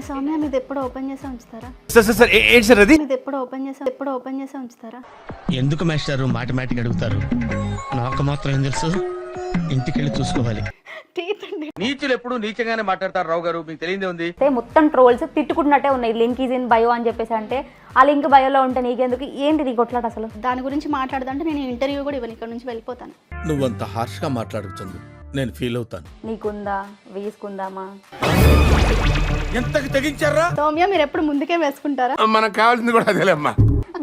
సౌమ్య మీది ఎప్పుడు ఓపెన్ చేసి ఉంచుతారా? సార్ ఏంటి సార్ అది? మీది ఎప్పుడు ఓపెన్ చేసి ఉంచుతారా? ఎందుకు మాస్టారు మాటిమాటికి అడుగుతారు? నాకు మాత్రం ఏం తెలుసు, ఇంటికెళ్ళి చూసుకోవాలి. నీచులు ఎప్పుడు నీచంగానే మాట్లాడతారు రావు గారు, మీకు తెలియదే ఉంది. మొత్తం ట్రోల్స్ తిట్టుకుంటున్నట్టే ఉన్నాయి. లింక్ ఈజ్ ఇన్ బయో అని చెప్పేసి అంటే ఆ లింక్ బయోలో ఉంటే నీకెందుకు, ఏంటి నీ కొట్లాట అసలు? దాని గురించి మాట్లాడదంటే నేను ఇంటర్వ్యూ కూడా ఇవ్వను, ఇక్కడ నుంచి వెళ్ళిపోతాను. నువ్వంత హార్ష్ గా మాట్లాడుతుంది, నేను ఫీల్ అవుతాను. నీకుందా వేసుకుందామా? ఎంతకి తెగించారా? సౌమ్య మీరు ఎప్పుడు ముందుకే వేసుకుంటారా? మనకు కావాల్సింది కూడా అదేలేమ్మా.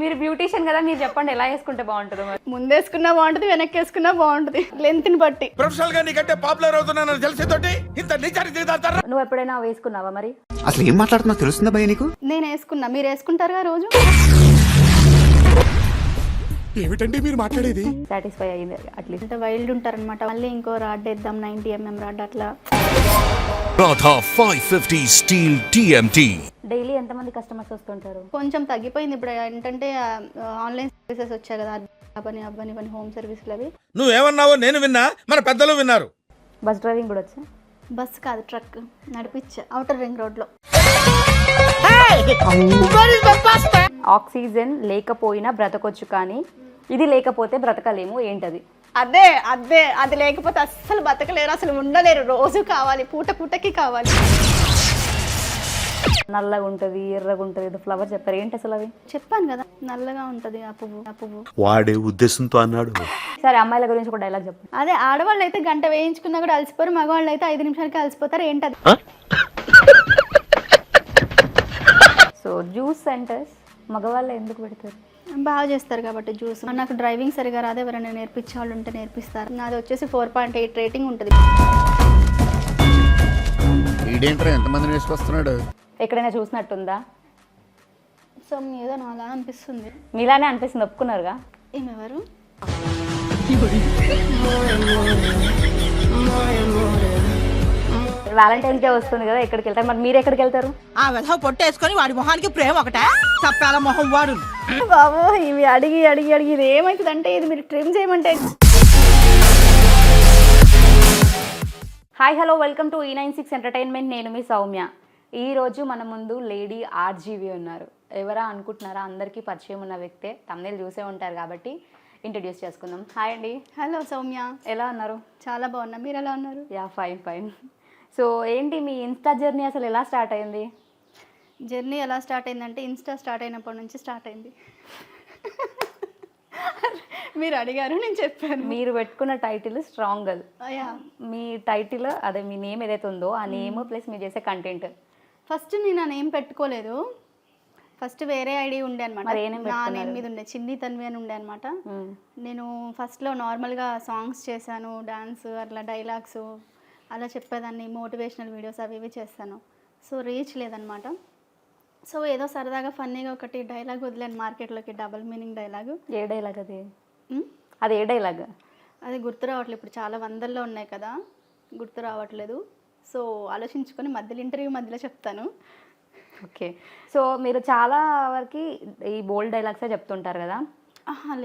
మీరు బ్యూటీషియన్ కదా, మీరు చెప్పండి ఎలా వేసుకుంటే బాగుంటుందో. మరి ముందేసుకున్నా బాగుంటది, వెనక్కి వేసుకున్నా బాగుంటది, లెంత్ ని బట్టి. ప్రొఫెషనల్ గా నీకంటే పాపులర్ అవుతున్నాను తెలిసేతోటి ఇంత నిజానికి దిగుతారా? నువ్వు ఎప్పుడైనా వేసుకున్నావా? మరి అసలు ఏం మాట్లాడుతున్నా తెలుస్తుందా భయ నీకు? నేను వేసుకున్నా, మీరు వేసుకుంటారుగా రోజు. ఏమిటండి మీరు మాట్లాడేది? సాటిస్ఫై అయ్యింది అట్లీస్ట్. అంటే వైల్డ్ ఉంటారనమాట. మళ్ళీ ఇంకో రాడ్ వేద్దాం, 90mm రాడ్ అట్లా. Radha 550 Steel TMT. డైలీ ఎంతమంది కస్టమర్స్ వస్తుంటారు? కొంచెం తగ్గిపోయింది ఇప్పుడు. ఏంటంటే ఆన్లైన్ సర్వీసెస్ వచ్చాయి కదా, అవ్వని హోమ్ సర్వీసులు అవి. నువ్వేమన్నావో నేను విన్నా, మన పెద్దలు విన్నారు. బస్ డ్రైవింగ్ కూడా వచ్చా? బస్ కాదు, ట్రక్ నడిపించా ఔటర్ రింగ్ రోడ్ లో. ఆక్సిజన్ లేకపోయినా బ్రతకొచ్చు, కానీ ఇది లేకపోతే బ్రతకలేము, ఏంటది? అది లేకపోతే అస్సలు బతకలేరు, అసలు ఉండలేరు. రోజు కావాలి, పూటకి కావాలి. నల్లగా ఉంటది, ఎర్రగా ఉంటది, ఏదో ఫ్లవర్ చెప్పారు, ఏంటి అసలు అవి? చెప్పాను కదా, నల్లగా ఉంటది ఆ పువ్వు. వాడే ఉద్దేశంతో అన్నాడు. సరే, అమ్మాయిల గురించి కూడా డైలాగ్ చెప్పు. అదే, ఆడవాళ్ళు అయితే గంట వేయించుకున్నా కూడా అలసిపోరు, మగవాళ్ళు అయితే 5 నిమిషాలకి అలసిపోతారు, ఏంటది? సో జ్యూస్ సెంటర్స్ మగవాళ్ళు ఎందుకు పెడతారు? బాగా చేస్తారు కాబట్టి జ్యూస్. నాకు డ్రైవింగ్ సరిగా రాదు, ఎవరైనా నేర్పించే వాళ్ళు ఉంటే నేర్పిస్తారు. నాది వచ్చేసి 4.8 రేటింగ్ ఉంటుంది. ఈడేంట్రా ఎంతమందిని వేసుకొస్తున్నాడు? ఎక్కడైనా చూసినట్టుందా? సో మీద నా అలా అనిపిస్తుంది. మీలానే అనిపిస్తుంది, ఒప్పుకున్నారుగా? ఏమెవరు? వ్యాలంటైన్స్ డే వస్తుంది కదా, ఎక్కడికి వెళ్తారు? మరి మీరు ఎక్కడికి వెళ్తారు? ఆ వెధవ పొట్టేసుకొని వాడి మొహానికి ప్రేమ ఒకటే తప్పాల మొహం వాడు. బాబు ఇవి అడిగి ఇది ఏమవుతుందంటే, ఇది మీరు ట్రిమ్ చేయమంటే. Hi hello, welcome to E96 entertainment. నేను మీ సౌమ్య. ఈరోజు మన ముందు లేడీ ఆర్జీవి ఉన్నారు. ఎవరా అనుకుంటున్నారా? అందరికీ పరిచయం ఉన్న వ్యక్తే, తమ్నేల్ చూసే ఉంటారు కాబట్టి ఇంట్రడ్యూస్ చేసుకుందాం. హాయ్ అండి. హలో సౌమ్య, ఎలా ఉన్నారు? చాలా బాగున్నా, మీరు ఎలా ఉన్నారు? Yeah fine. సో ఏంటి మీ ఇన్స్టా జర్నీ అసలు ఎలా స్టార్ట్ అయింది? జర్నీ ఎలా స్టార్ట్ అయిందంటే, ఇన్స్టా స్టార్ట్ అయినప్పటి నుంచి స్టార్ట్ అయింది. మీరు అడిగారు, నేను చెప్పాను. మీరు పెట్టుకున్న టైటిల్ స్ట్రాంగ్ గర్ల్. మీ టైటిల్ అదే, మీ నేమ్ ఏదైతే ఉందో ఆ నేమ్ ప్లస్ మీరు చేసే కంటెంట్. ఫస్ట్ నేను ఆ నేమ్ పెట్టుకోలేదు. ఫస్ట్ వేరే ఐడి ఉండే అనమాట. నా నేమ్ మీద ఉండే చిన్ని తన్వి అని ఉండే అనమాట. నేను ఫస్ట్లో నార్మల్గా సాంగ్స్ చేశాను, డాన్స్, అట్లా డైలాగ్స్ అలా చెప్పేదాన్ని, మోటివేషనల్ వీడియోస్ అవి ఇవి చేస్తాను. సో రీచ్ లేదనమాట. సో ఏదో సరదాగా ఫన్నీగా ఒకటి డైలాగ్ వదిలేను మార్కెట్లోకి, డబుల్ మీనింగ్ డైలాగ్. ఏ డైలాగ్ అది? అది ఏ డైలాగ్? అది గుర్తు రావట్లేదు, ఇప్పుడు చాలా వందల్లో ఉన్నాయి కదా, గుర్తు రావట్లేదు. సో ఆలోచించుకొని ఇంటర్వ్యూ మధ్యలో చెప్తాను. ఓకే. సో మీరు చాలా వరకు ఈ బోల్డ్ డైలాగ్సే చెప్తుంటారు కదా?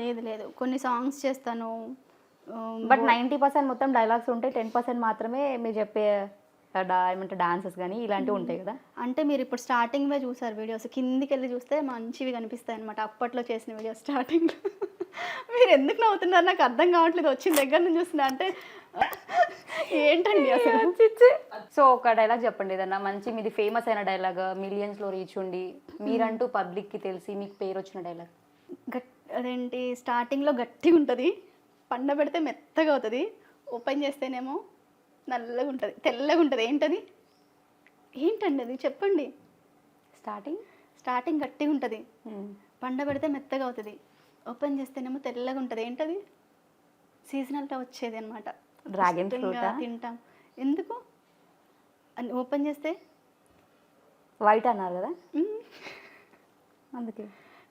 లేదు, కొన్ని సాంగ్స్ చేస్తాను. బట్ 90% మొత్తం డైలాగ్స్ ఉంటాయి, 10% మాత్రమే మీరు చెప్పే ఏమంటే డాన్సెస్ కానీ ఇలాంటివి ఉంటాయి కదా. అంటే మీరు ఇప్పుడు స్టార్టింగ్లో చూసారు వీడియోస్, కిందికి వెళ్ళి చూస్తే మంచివి కనిపిస్తాయి అనమాట, అప్పట్లో చేసిన వీడియోస్ స్టార్టింగ్లో. మీరు ఎందుకు నవ్వుతున్నారు నాకు అర్థం కావట్లేదు, వచ్చిన దగ్గర నుంచి చూస్తున్నా అంటే ఏంటండి అసలు. సో ఒక డైలాగ్ చెప్పండి, ఏదన్నా మంచి మీది ఫేమస్ అయిన డైలాగ్, మిలియన్స్లో రీచ్ ఉండి మీరంటూ పబ్లిక్కి తెలిసి మీకు పేరు వచ్చిన డైలాగ్. అదేంటి, స్టార్టింగ్లో గట్టిగా ఉంటుంది, పండబెడితే మెత్తగా అవుతుంది, ఓపెన్ చేస్తేనేమో నల్లగా ఉంటుంది, తెల్లగా ఉంటుంది. ఏంటండి అది చెప్పండి. స్టార్టింగ్ గట్టిగా ఉంటుంది, పండబెడితే మెత్తగా అవుతుంది, ఓపెన్ చేస్తేనేమో తెల్లగా ఉంటుంది. ఏంటది? సీజనల్గా వచ్చేది అనమాట. డ్రాగన్ ఫ్రూట్ తింటాం, ఎందుకు ఓపెన్ చేస్తే వైట్ అన్నారు కదా, అందుకే.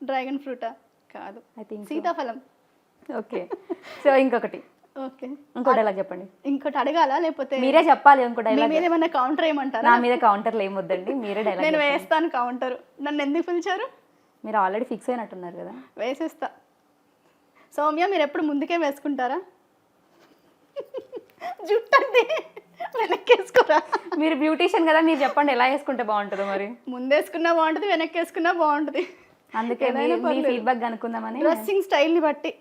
డ్రాగన్ ఫ్రూటా? కాదు, ఐ థింక్ సీతాఫలం. ఓకే. సో ఇంకొకటి, ఇంకో డైలాగ్ చెప్పండి. ఇంకోటి అడగాలా లేకపోతే మీరే చెప్పాలి? ఇంకో డైలాగ్ మీద ఏమన్నా కౌంటర్ ఏమంటారు? నా మీద కౌంటర్లు ఏమొద్దండి, మీరే డైలాగ్. నేను వేస్తాను కౌంటర్. నన్ను ఎందుకు పిలిచారు? మీరు ఆల్రెడీ ఫిక్స్ అయినట్టున్నారు కదా. వేసేస్తా. సౌమ్య మీరు ఎప్పుడు ముందుకే వేసుకుంటారా? జుట్టు వెనక్కేసుకోరా. మీరు బ్యూటీషియన్ కదా, మీరు చెప్పండి ఎలా వేసుకుంటే బాగుంటుందో మరి. ముందేసుకున్నా బాగుంటుంది, వెనక్కేసుకున్నా బాగుంటుంది. అందుకే మీ ఫీడ్బ్యాక్ కనుక్కుందామని. డ్రెస్సింగ్ స్టైల్ని బట్టి,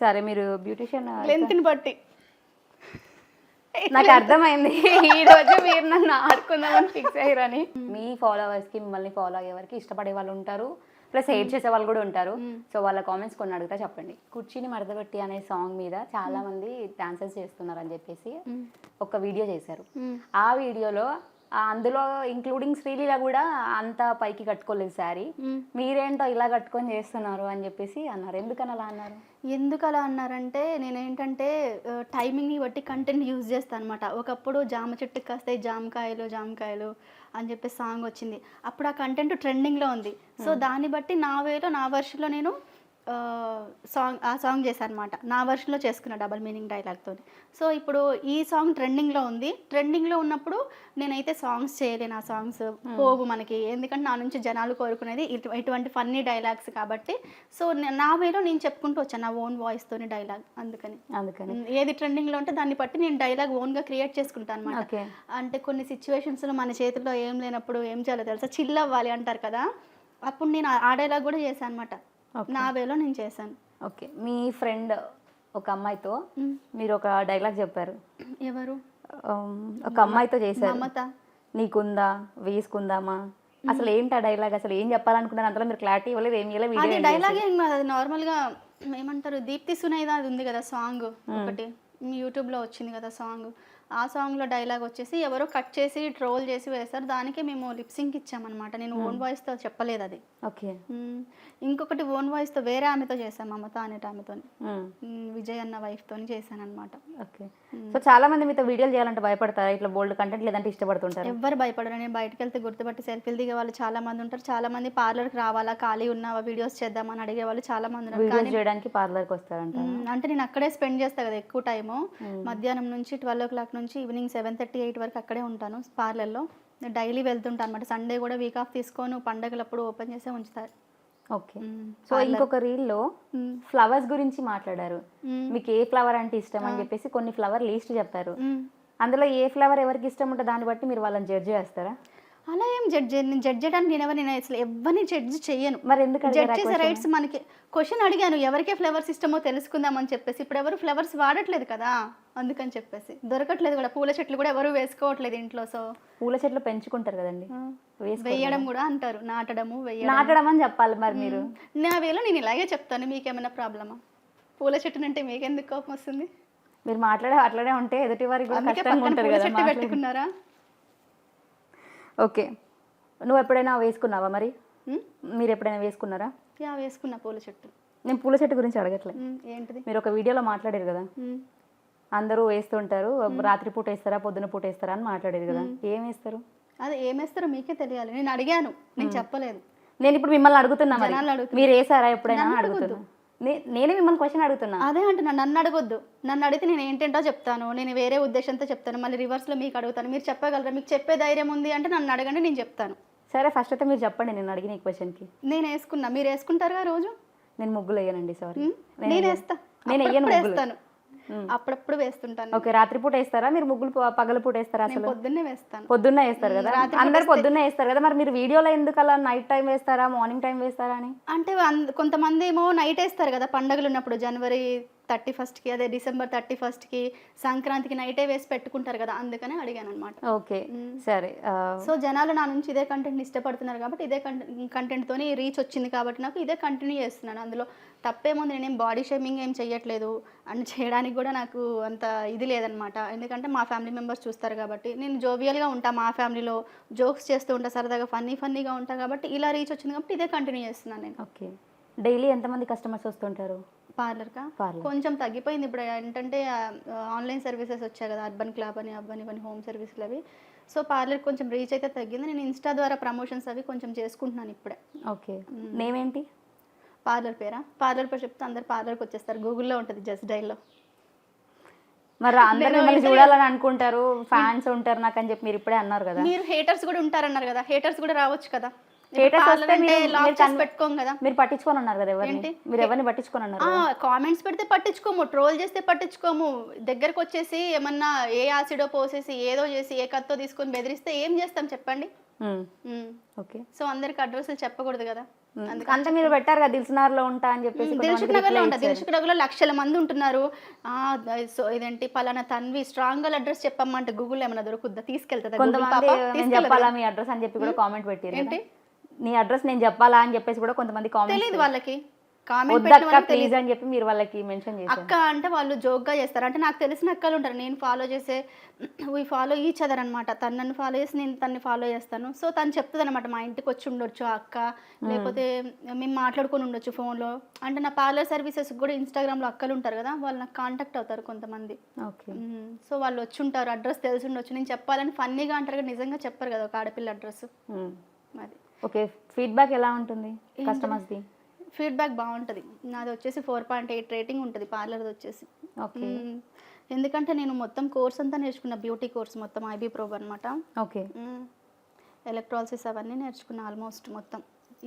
సరే మీరు బ్యూటీషియన్ లెంత్ని బట్టి. నాకు అర్థమైంది ఈ రోజు మీరు నన్ను ఆడుకుందామని ఫిక్స్ అయ్యారని. మీ ఫాలోవర్స్కి, మిమ్మల్ని ఫాలో అయ్యే వారికి ఇష్టపడే వాళ్ళు ఉంటారు, ప్లస్ హేట్ చేసే వాళ్ళు కూడా ఉంటారు. సో వాళ్ళ కామెంట్స్ కొన్ని అడుగుతా, చెప్పండి. కుర్చీని మడతపెట్టి అనే సాంగ్ మీద చాలా మంది డాన్సెస్ చేస్తున్నారు అని చెప్పేసి ఒక వీడియో చేశారు. ఆ వీడియోలో అందులో ఇంక్లూడింగ్ శ్రీలీల కూడా అంత పైకి కట్టుకోలేదు శారీ, మీరేంటో ఇలా కట్టుకొని చేస్తున్నారు అని చెప్పేసి అన్నారు. ఎందుకని అలా అన్నారు? ఎందుకు అలా అన్నారంటే, నేనేంటంటే టైమింగ్ని బట్టి కంటెంట్ యూజ్ చేస్తాను అనమాట. ఒకప్పుడు జామ చెట్టుకి కాస్తాయి జామకాయలు జామకాయలు అని చెప్పి సాంగ్ వచ్చింది, అప్పుడు ఆ కంటెంట్ ట్రెండింగ్లో ఉంది. సో దాన్ని బట్టి నా వేలో, నా వర్షన్లో నేను ఆ సాంగ్ చేశాను అనమాట. నా వర్షన్లో చేసుకున్నా డబల్ మీనింగ్ డైలాగ్తో. సో ఇప్పుడు ఈ సాంగ్ ట్రెండింగ్లో ఉంది. ట్రెండింగ్లో ఉన్నప్పుడు నేనైతే సాంగ్స్ చేయలేను. ఆ సాంగ్స్ పోవు మనకి, ఎందుకంటే నా నుంచి జనాలు కోరుకునేది ఇటువంటి ఫన్నీ డైలాగ్స్ కాబట్టి. సో నా వేలో నేను చెప్పుకుంటూ వచ్చాను నా ఓన్ వాయిస్తోని డైలాగ్. అందుకని ఏది ట్రెండింగ్లో ఉంటే దాన్ని బట్టి నేను డైలాగ్ ఓన్గా క్రియేట్ చేసుకుంటాను అనమాట. అంటే కొన్ని సిచ్యువేషన్స్లో మన చేతుల్లో ఏం లేనప్పుడు ఏం చేయాలో తెలుసా, చిల్ అవ్వాలి అంటారు కదా, అప్పుడు నేను ఆ డైలాగ్ కూడా చేశాను అనమాట. నా వేలో నేను చేశాను. ఓకే, మీ ఫ్రెండ్ ఒక అమ్మాయితో మీరు ఒక డైలాగ్ చెప్పారు. ఎవరు? ఒక అమ్మాయితో చేశారు. మమత. నీకుందా వేసుకుందామా, అసలు ఏంటి ఆ డైలాగ్, అసలు ఏం చెప్పాలనుకున్నారు? అంతలో మీరు క్లారిటీ ఇవ్వలేదు, ఏం ఇవ్వలేదు. అది డైలాగ్ ఏం కాదు, అది నార్మల్గా ఏమంటారు, దీప్తి సునైదా అది ఉంది కదా సాంగ్ ఒకటి, యూట్యూబ్లో వచ్చింది కదా సాంగ్. ఆ సాంగ్లో డైలాగ్ వచ్చేసి ఎవరో కట్ చేసి ట్రోల్ చేసి వేశారు, దానికే మేము లిప్సింగ్ ఇచ్చామన్నమాట. నేను ఓన్ వాయిస్తో చెప్పలేదు అది. ఓకే. ఇంకొకటి ఓన్ వాయిస్తో వేరే ఆమెతో చేశాను, మమత అనేట ఆమెతో, విజయ్ అన్న వైఫ్తో చేశాను అనమాట. ఓకే. సో చాలా మంది మీతో వీడియోలు చేయాలంటే భయపడతారు, ఇట్లా బోల్డ్ కంటెంట్ లేదంటే ఇష్టపడుతుంటారు? ఎవరు భయపడరు. నేను బయటకు వెళ్తే గుర్తుపట్టి సెల్ఫీలు దిగే వాళ్ళు చాలా మంది ఉంటారు. చాలా మంది పార్లర్కి రావాలా, ఖాళీ ఉన్నావా, వీడియోస్ చేద్దామని అడిగే వాళ్ళు చాలా మంది ఉన్నారు. వీడియోస్ చేయడానికి పార్లర్కి వస్తారంట. అంటే నేను అక్కడే స్పెండ్ చేస్తాను కదా ఎక్కువ టైము, మధ్యాహ్నం నుంచి 12 o'clock నుంచి ఈవినింగ్ 7:30, 8 వరకు అక్కడే ఉంటాను పార్లర్లో. డైలీ వెళ్తుంటాను అనమాట. సండే కూడా వీక్ ఆఫ్ తీసుకోను, పండగలప్పుడు ఓపెన్ చేసే ఉంచుతారు. ఓకే. సో ఇంకొక రీల్లో ఫ్లవర్స్ గురించి మాట్లాడారు. మీకు ఏ ఫ్లవర్ అంటే ఇష్టం అని చెప్పేసి కొన్ని ఫ్లవర్ లిస్ట్ చెప్పారు. అందులో ఏ ఫ్లవర్ ఎవరికి ఇష్టం ఉంటే దాన్ని బట్టి మీరు వాళ్ళని జడ్జ్ చేస్తారా? అలా ఏం జడ్జ్ చేయడానికి నేను అసలు ఎవరిని జడ్జ్ చేయను. మరి ఎందుకు జడ్జ్ చేసే రైట్స్ మనకి. క్వశ్చన్ అడిగాను ఎవరికే ఫ్లవర్స్ ఇష్టమో తెలుసుకుందామని చెప్పేసి. ఇప్పుడు ఎవరు ఫ్లవర్స్ వాడట్లేదు కదా, అందుకని చెప్పేసి దొరకట్లేదు కూడా. పూల చెట్లు కూడా ఎవరు వేసుకోవట్లేదు ఇంట్లో. సో పూల చెట్లు పెంచుకుంటారు కదండి, వేయడం కూడా అంటారు, నాటడము నాటడం అని చెప్పాలి. మరి మీరు నా వేలో నేను ఇలాగే చెప్తాను. మీకేమైనా ప్రాబ్లమా? పూల చెట్టును అంటే మీకెందుకు కోపం వస్తుంది? మీరు మాట్లాడే అట్లనే ఉంటే ఎదుటి వారికి కూడా కష్టంగా ఉంటుంది కదా. చెట్టు పెట్టుకున్నారా? ఓకే. నువ్వు ఎప్పుడైనా వేసుకున్నావా? మరి మీరు ఎప్పుడైనా వేసుకున్నారా? వేసుకున్నా పూల చెట్టు. నేను పూల చెట్టు గురించి అడగట్లేదు. ఏంటిది? మీరు ఒక వీడియోలో మాట్లాడారు కదా, అందరూ వేస్తుంటారు, రాత్రి పూట వేస్తారా పొద్దున పూట వేస్తారా అని మాట్లాడేది కదా, ఏం వేస్తారు? అదే ఏం వేస్తారో మీకే తెలియాలి. నేను అడిగాను, నేను చెప్పలేదు. నేను ఇప్పుడు మిమ్మల్ని అడుగుతున్నా, మీరు వేసారా ఎప్పుడైనా అడుగుతున్నా. నేనే మిమ్మల్ని క్వశ్చన్ అడుగుతున్నా. అదే అంటున్నా, నన్ను అడగొద్దు. నన్ను అడిగితే నేను ఏంటంటో చెప్తాను, నేను వేరే ఉద్దేశంతో చెప్తాను, మళ్ళీ రివర్స్లో మీకు అడుగుతాను. మీరు చెప్పగలరా? మీకు చెప్పే ధైర్యం ఉంది అంటే నన్ను అడగండి, నేను చెప్తాను. సరే, ఫస్ట్ అయితే మీరు చెప్పండి నేను అడిగిన ఈ క్వశ్చన్కి. నేను వేసుకున్నా, మీరు వేసుకుంటారుగా రోజు? నేను ముగ్గులు వేయనండి, సారీ. నేను వేస్తా, నేను వేయను, వేస్తాను, అప్పుడప్పుడు వేస్తుంటాను. ఓకే. రాత్రి పూట వేస్తారా మీరు ముగ్గులు, పగల పూట వేస్తారా? అసలు పొద్దున్నే వేస్తాను. పొద్దున్నే వేస్తారు కదా, అందరు పొద్దున్నే వేస్తారు కదా. మరి మీరు వీడియోలో ఎందుకు అలా నైట్ టైం వేస్తారా, మార్నింగ్ టైం వేస్తారా అని? అంటే కొంతమంది ఏమో నైట్ వేస్తారు కదా పండుగలు ఉన్నప్పుడు, జనవరి 31st, అదే డిసెంబర్ 31st, సంక్రాంతికి నైటే వేసి పెట్టుకుంటారు కదా, అందుకనే అడిగాను అనమాట. ఓకే, సరే. సో జనాలు నా నుంచి ఇదే కంటెంట్ ఇష్టపడుతున్నారు కాబట్టి, ఇదే కంటెంట్తోని రీచ్ వచ్చింది కాబట్టి నాకు ఇదే కంటిన్యూ చేస్తున్నాను. అందులో తప్పేముంది, నేనేం బాడీ షేమింగ్ ఏం చేయట్లేదు, అండ్ చేయడానికి కూడా నాకు అంత ఇది లేదనమాట. ఎందుకంటే మా ఫ్యామిలీ మెంబర్స్ చూస్తారు కాబట్టి, నేను జోవియల్గా ఉంటా, మా ఫ్యామిలీలో జోక్స్ చేస్తూ ఉంటా, సరదాగా ఫన్నీగా ఉంటా కాబట్టి ఇలా రీచ్ వచ్చింది కాబట్టి ఇదే కంటిన్యూ చేస్తున్నాను నేను. ఓకే. డైలీ ఎంతమంది కస్టమర్స్ వస్తుంటారు పార్లర్కా? కొంచెం తగ్గిపోయింది ఇప్పుడు. ఏంటంటే ఆన్లైన్ సర్వీసెస్ వచ్చాయి కదా, అర్బన్ క్లాబ్ అని ఇవన్నీ హోమ్ సర్వీసులు అవి. సో పార్లర్ కొంచెం రీచ్ అయితే తగ్గింది. నేను ఇన్స్టా ద్వారా ప్రమోషన్స్ అవి కొంచెం చేసుకుంటున్నాను ఇప్పుడే. ఓకే. నేమ్ ఏంటి? పార్లర్ పేరా? పార్లర్ పేరు చెప్తే అందరు పార్లర్కి వచ్చేస్తారు, గూగుల్లో ఉంటుంది, జస్ట్ డైల్లో. మరి అందరూ మిమ్మల్ని చూడాలని అనుకుంటారు, ఫ్యాన్స్ ఉంటారు నాకు అని చెప్పి మీరు ఇప్పుడే అన్నారు కదా. మీరు హేటర్స్ కూడా ఉంటారన్నారు కదా, హేటర్స్ కూడా రావచ్చు కదా. స్టేటస్ వస్తే లాక్ చేసి పెట్టుకోం కదా. మీరు పట్టించుకొని ఉన్నారు కదా ఎవరిని, మీరు ఎవరిని పట్టించుకొని ఉన్నారు? కామెంట్స్ పెడితే పట్టించుకోము, ట్రోల్ చేస్తే పట్టించుకోము. దగ్గరకు వచ్చేసి ఏమన్నా ఏ యాసిడో పోసేసి ఏదో చేసి ఏ కత్తో తీసుకొని బెదిరిస్తే ఏం చేస్తాం చెప్పండి. ఓకే, సో అందరికి అడ్రస్లు చెప్పకూడదు కదా. అంటే మీరు పెట్టారు కదా దిల్సుఖ్నగర్లో ఉంటా అని చెప్పేసి. దిల్సుఖ్నగర్లో ఉంటా, దిల్సుఖ్నగర్లో లక్షల మంది ఉంటున్నారు. సో ఇదేంటి పలానా తన్వి స్ట్రాంగ్ అడ్రస్ చెప్పమ్మంటే గూగుల్ ఏమైనా దొరుకుద్దా, తీసుకెళ్తా? కొంతమంది నేను చెప్పాలా మీ అడ్రస్ అని చెప్పి కూడా కామెంట్ పెట్టారు. ఏంటి నీ అడ్రస్ నేను చెప్పాలా అని చెప్పేసి కూడా కొంతమంది కామెంట్ తెలియదు వాళ్ళకి. కామెంట్ ప్లీజ్ అని చెప్పి మీరు వాళ్ళకి మెన్షన్ చేశారు. అక్క అంటే వాళ్ళు జోక్గా చేస్తారు. అంటే నాకు తెలిసిన అక్కలు ఉంటారు, నేను ఫాలో చేసే, వీ ఫాలో ఈచ్ అదర్ అనమాట. తను నన్ను ఫాలో చేసి నేను తన్ని ఫాలో చేస్తాను. సో తను చెప్తుంది అనమాట, మా ఇంటికి వచ్చి ఉండొచ్చు అక్క, లేకపోతే మేము మాట్లాడుకొని ఉండొచ్చు ఫోన్లో. అంటే నా పార్లర్ సర్వీసెస్ కూడా ఇన్స్టాగ్రామ్లో అక్కలు ఉంటారు కదా, వాళ్ళు నాకు కాంటాక్ట్ అవుతారు కొంతమంది. ఓకే, సో వాళ్ళు వచ్చి ఉంటారు, అడ్రస్ తెలిసి ఉండొచ్చు. నేను చెప్పాలని ఫన్నీగా అంటారు కదా, నిజంగా చెప్పరు కదా ఒక ఆడపిల్ల అడ్రస్. అది ఓకే, ఫీడ్బ్యాక్ ఎలా ఉంటుంది కస్టమర్స్ది? ఫీడ్బ్యాక్ బాగుంటుంది. నాది వచ్చేసి 4.8 రేటింగ్ ఉంటుంది పార్లర్ది వచ్చేసి. ఓకే, ఎందుకంటే నేను మొత్తం కోర్స్ అంతా నేర్చుకున్న, బ్యూటీ కోర్స్ మొత్తం ఐబీ ప్రోబ్ అనమాట. ఓకే, ఎలక్ట్రాలసిస్ అవన్నీ నేర్చుకున్న ఆల్మోస్ట్ మొత్తం.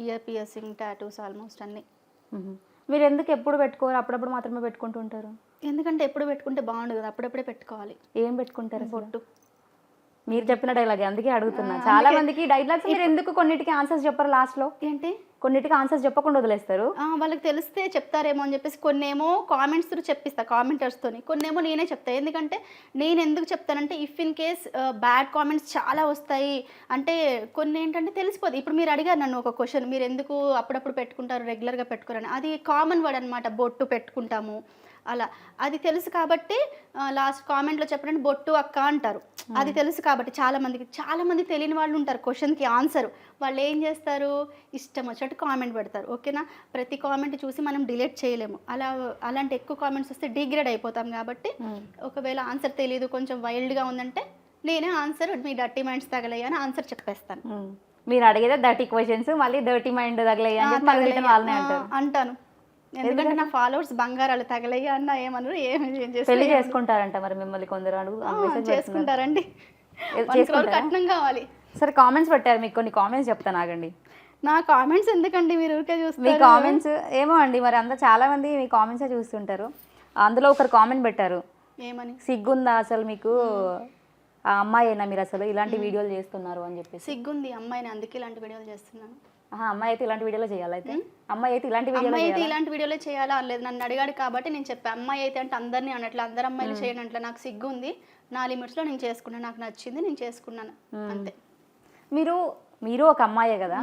ఇయర్ పియర్సింగ్, టాటూస్ ఆల్మోస్ట్ అన్నీ. మీరు ఎందుకు ఎప్పుడు పెట్టుకోరు, అప్పుడప్పుడు మాత్రమే పెట్టుకుంటుంటారు? ఎందుకంటే ఎప్పుడు పెట్టుకుంటే బాగుండదు కదా, అప్పుడప్పుడే పెట్టుకోవాలి. ఏం పెట్టుకుంటారు? బొట్టు. మీరు చెప్పిన డైలాగ్ అందుకే అడుగుతున్నా. చాలా మందికి డైలాగ్స్ మీరు ఎందుకు కొన్నిటికి ఆన్సర్స్ చెప్పరు లాస్ట్లో? ఏంటి కొన్నిటికి ఆన్సర్స్ చెప్పకుండా వదిలేస్తారు? వాళ్ళకి తెలిస్తే చెప్తారేమో అని చెప్పేసి కొన్నేమో కామెంట్స్ త్రూ చెప్పిస్తా కామెంటర్స్తోని, కొన్నేమో నేనే చెప్తాను. ఎందుకంటే నేను ఎందుకు చెప్తానంటే if in case bad comments చాలా వస్తాయి అంటే కొన్ని ఏంటంటే తెలిసిపోతుంది. ఇప్పుడు మీరు అడిగారు నన్ను ఒక క్వశ్చన్, మీరు ఎందుకు అప్పుడప్పుడు పెట్టుకుంటారు రెగ్యులర్గా పెట్టుకోరని. అది కామన్ వర్డ్ అనమాట, బొట్టు పెట్టుకుంటాము అలా. అది తెలుసు కాబట్టి లాస్ట్ కామెంట్లో చెప్పడానికి బొట్టు అక్క అంటారు. అది తెలుసు కాబట్టి చాలా మంది తెలియని వాళ్ళు ఉంటారు. క్వశ్చన్కి ఆన్సర్ వాళ్ళు ఏం చేస్తారు, ఇష్టం వచ్చినట్టు కామెంట్ పెడతారు. ఓకేనా, ప్రతి కామెంట్ చూసి మనం డిలీట్ చేయలేము. అలాంటి ఎక్కువ కామెంట్స్ వస్తే డిగ్రేడ్ అయిపోతాం. కాబట్టి ఒకవేళ ఆన్సర్ తెలియదు, కొంచెం వైల్డ్గా ఉందంటే నేనే ఆన్సర్ మీ డర్టీ మైండ్స్ తగలయ్యా అని ఆన్సర్ చెప్పేస్తాను. మీరు అడిగేదే 30 క్వశ్చన్స్, మళ్ళీ 30 మైండ్ తగలయ్యా వాళ్ళనే అంటాను. ఎందుకంటే నా ఫాలోవర్స్ బంగారాలు తగలయ్యా అన్న ఏమన్నారు, ఏం పెళ్లి చేసుకుంటారంట మరి మిమ్మల్ని కొందరు చేసుకుంటారండి. కట్నం కావాలి. సరే, కామెంట్స్ పెట్టారు, మీకు కొన్ని కామెంట్స్ చెప్తాను ఆగండి. నా కామెంట్స్ ఎందుకండి మీరు ఊరికే చూస్తారు? మీ కామెంట్స్ ఏమో అండి, మరి అంతా చాలా మంది మీ కామెంట్సే చూస్తుంటారు. అందులో ఒకరు కామెంట్ పెట్టారు, ఏమని? సిగ్గుందా అసలు మీకు, ఆ అమ్మాయినా మీరు అసలు ఇలాంటి వీడియోలు చేస్తున్నారు అని చెప్పేసి. సిగ్గుంది అమ్మాయిని, అందుకే ఇలాంటి వీడియోలు చేస్తున్నాను. అమ్మాయి అయితే ఇలాంటి వీడియోలో చేయాలి. అయితే అమ్మాయి అయితే ఇలాంటి వీడియోలో చేయాలా లేదు, నన్ను అడిగాడు కాబట్టి నేను చెప్పాను. అమ్మాయి అయితే అంటే అందరినీ అనట్లే, అందరు అమ్మాయిలు చేయను అట్లా. నాకు సిగ్గు ఉంది, నా లిమిట్స్లో నేను చేసుకున్నాను, నాకు నచ్చింది నేను చేసుకున్నాను అంతే. మీరు ఒక అమ్మాయే కదా,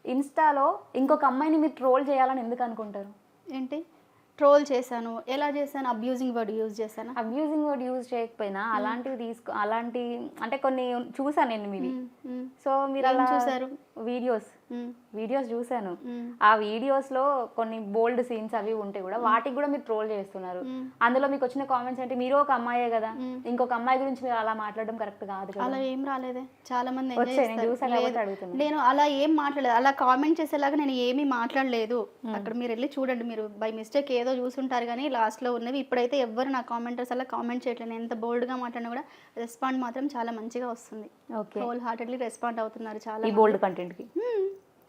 ఇన్స్టాలో ఇంకొక అమ్మాయిని మీరు ట్రోల్ చేయాలని ఎందుకు అనుకుంటారు? ఏంటి ట్రోల్ చేశాను, ఎలా చేశాను? అబ్యూజింగ్ వర్డ్ యూజ్ చేశాను. అబ్యూజింగ్ వర్డ్ యూజ్ చేయకపోయినా అలాంటివి అలాంటి అంటే కొన్ని చూసాను నేను మీవి. సో మీరు అలా చూసారు వీడియోస్ చూసాను. ఆ వీడియోస్ లో కొన్ని బోల్డ్ సీన్స్ అవి ఉంటే కూడా వాటికి కూడా మీరు ట్రోల్ చేస్తున్నారు. అందులో మీకు వచ్చిన కామెంట్స్ అంటే మీరు ఒక అమ్మాయే కదా, ఇంకొక అమ్మాయి గురించి మీరు అలా మాట్లాడడం కరెక్ట్ కాదు కదా. అలా ఏం రాలేదే, చాలా మంది నేను అలా ఏం మాట్లాడలేదు, అలా కామెంట్ చేసేలాగా నేను ఏమీ మాట్లాడలేదు. అక్కడ మీరు వెళ్ళి చూడండి, మీరు బై మిస్టేక్ ఏదో చూసుంటారు కానీ లాస్ట్ లో ఉన్నవి. ఇప్పుడైతే ఎవ్వరు నా కామెంటర్స్ అలా కామెంట్ చేయట్లేదు. ఎంత బోల్డ్ గా మాట్లాడినా కూడా రెస్పాండ్ మాత్రం చాలా మంచిగా వస్తుంది. హోల్ హార్టెడ్లీ రెస్పాండ్ అవుతున్నారు చాలా ఈ బోల్డ్ కంటెంట్ కి.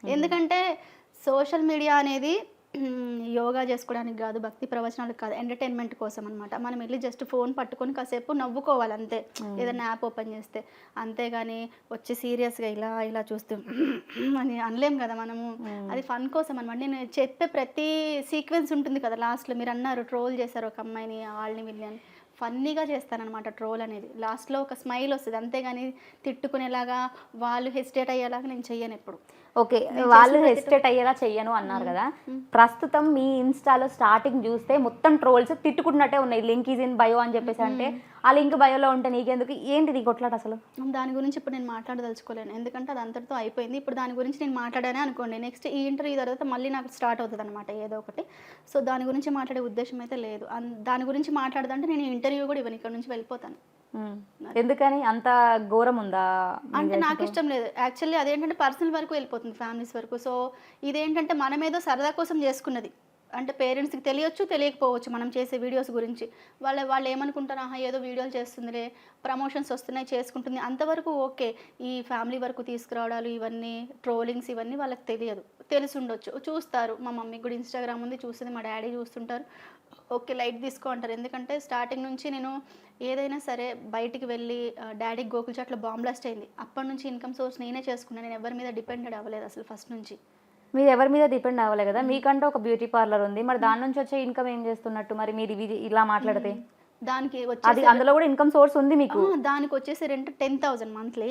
ఎందుకంటే సోషల్ మీడియా అనేది యోగా చేసుకోవడానికి కాదు, భక్తి ప్రవచనాలకు కాదు, ఎంటర్టైన్మెంట్ కోసం అనమాట. మనం వెళ్ళి జస్ట్ ఫోన్ పట్టుకొని కాసేపు నవ్వుకోవాలి అంతే, ఏదైనా యాప్ ఓపెన్ చేస్తే. అంతేగాని వచ్చి సీరియస్గా ఇలా చూస్తూ అని అనలేం కదా మనము. అది ఫన్ కోసం అనమాట. నేను చెప్పే ప్రతి సీక్వెన్స్ ఉంటుంది కదా లాస్ట్లో. మీరు అన్నారు ట్రోల్ చేశారు ఒక అమ్మాయిని, వాళ్ళని వీళ్ళని. ఫన్నీగా చేస్తానన్నమాట ట్రోల్ అనేది. లాస్ట్లో ఒక స్మైల్ వస్తుంది, అంతేగాని తిట్టుకునేలాగా వాళ్ళు హెసిటేట్ అయ్యేలాగా నేను చెయ్యను ఎప్పుడు. ఓకే, వాళ్ళు హెసిటేట్ అయ్యేలా చెయ్యను అన్నారు కదా. ప్రస్తుతం మీ ఇన్స్టాలో స్టార్టింగ్ చూస్తే మొత్తం ట్రోల్స్ తిట్టుకుంటున్నట్టే ఉన్నాయి. లింక్ ఈజ్ ఇన్ బయో అని చెప్పేసి. అంటే ఆ లింక్ బయోలో ఉంటే నీకెందుకు, ఏంటి నీ కొట్లాట అసలు? దాని గురించి ఇప్పుడు నేను మాట్లాడదలుచుకోలేను, ఎందుకంటే అది అంతటితో అయిపోయింది. ఇప్పుడు దాని గురించి నేను మాట్లాడానే అనుకోండి, నెక్స్ట్ ఈ ఇంటర్వ్యూ తర్వాత మళ్ళీ నాకు స్టార్ట్ అవుతుంది అనమాట ఏదో ఒకటి. సో దాని గురించి మాట్లాడే ఉద్దేశం అయితే లేదు. దాని గురించి మాట్లాడదంటే నేను ఇంటర్వ్యూ కూడా ఇవ్వను, ఇక్కడ నుంచి వెళ్ళిపోతాను. ఎందుకని అంత ఘోరం ఉందా అంటే? నాకు ఇష్టం లేదు యాక్చువల్లీ. అదేంటంటే పర్సనల్ వరకు వెళ్ళిపోతుంది, ఫ్యామిలీస్ వరకు. సో ఇదేంటంటే మనమేదో సరదా కోసం చేసుకున్నది, అంటే పేరెంట్స్కి తెలియచ్చు తెలియకపోవచ్చు మనం చేసే వీడియోస్ గురించి. వాళ్ళు ఏమనుకుంటారు, ఆహా ఏదో వీడియోలు చేస్తుందిలే, ప్రమోషన్స్ వస్తున్నాయి చేసుకుంటుంది, అంతవరకు ఓకే. ఈ ఫ్యామిలీ వరకు తీసుకురావడాలు ఇవన్నీ ట్రోలింగ్స్ ఇవన్నీ వాళ్ళకి తెలిసి ఉండొచ్చు, చూస్తారు. మా మమ్మీకి కూడా ఇన్స్టాగ్రామ్ ఉంది, చూస్తుంది, మా డాడీ చూస్తుంటారు, ఓకే లైట్ తీసుకో అంటారు. ఎందుకంటే స్టార్టింగ్ నుంచి నేను ఏదైనా సరే బయటికి వెళ్ళి డాడీకి గోకుల్ చాట్లో బాంబ్ బ్లాస్ట్ అయింది, అప్పటి నుంచి ఇన్కమ్ సోర్స్ నేనే చేసుకున్నాను. నేను ఎవరి మీద డిపెండెడ్ అవ్వలేదు అసలు ఫస్ట్ నుంచి. మీరు ఎవరి మీద డిపెండ్ అవ్వలే కదా, మీకంటే ఒక బ్యూటీ పార్లర్ ఉంది, మరి దాని నుంచి వచ్చే ఇన్కమ్ ఏం చేస్తున్నట్టు మరి మీరు ఇలా మాట్లాడితే? దానికి అది అందులో కూడా ఇన్కమ్ సోర్స్ ఉంది మీకు. దానికి వచ్చేసి రెంట్ 10,000 మంత్లీ.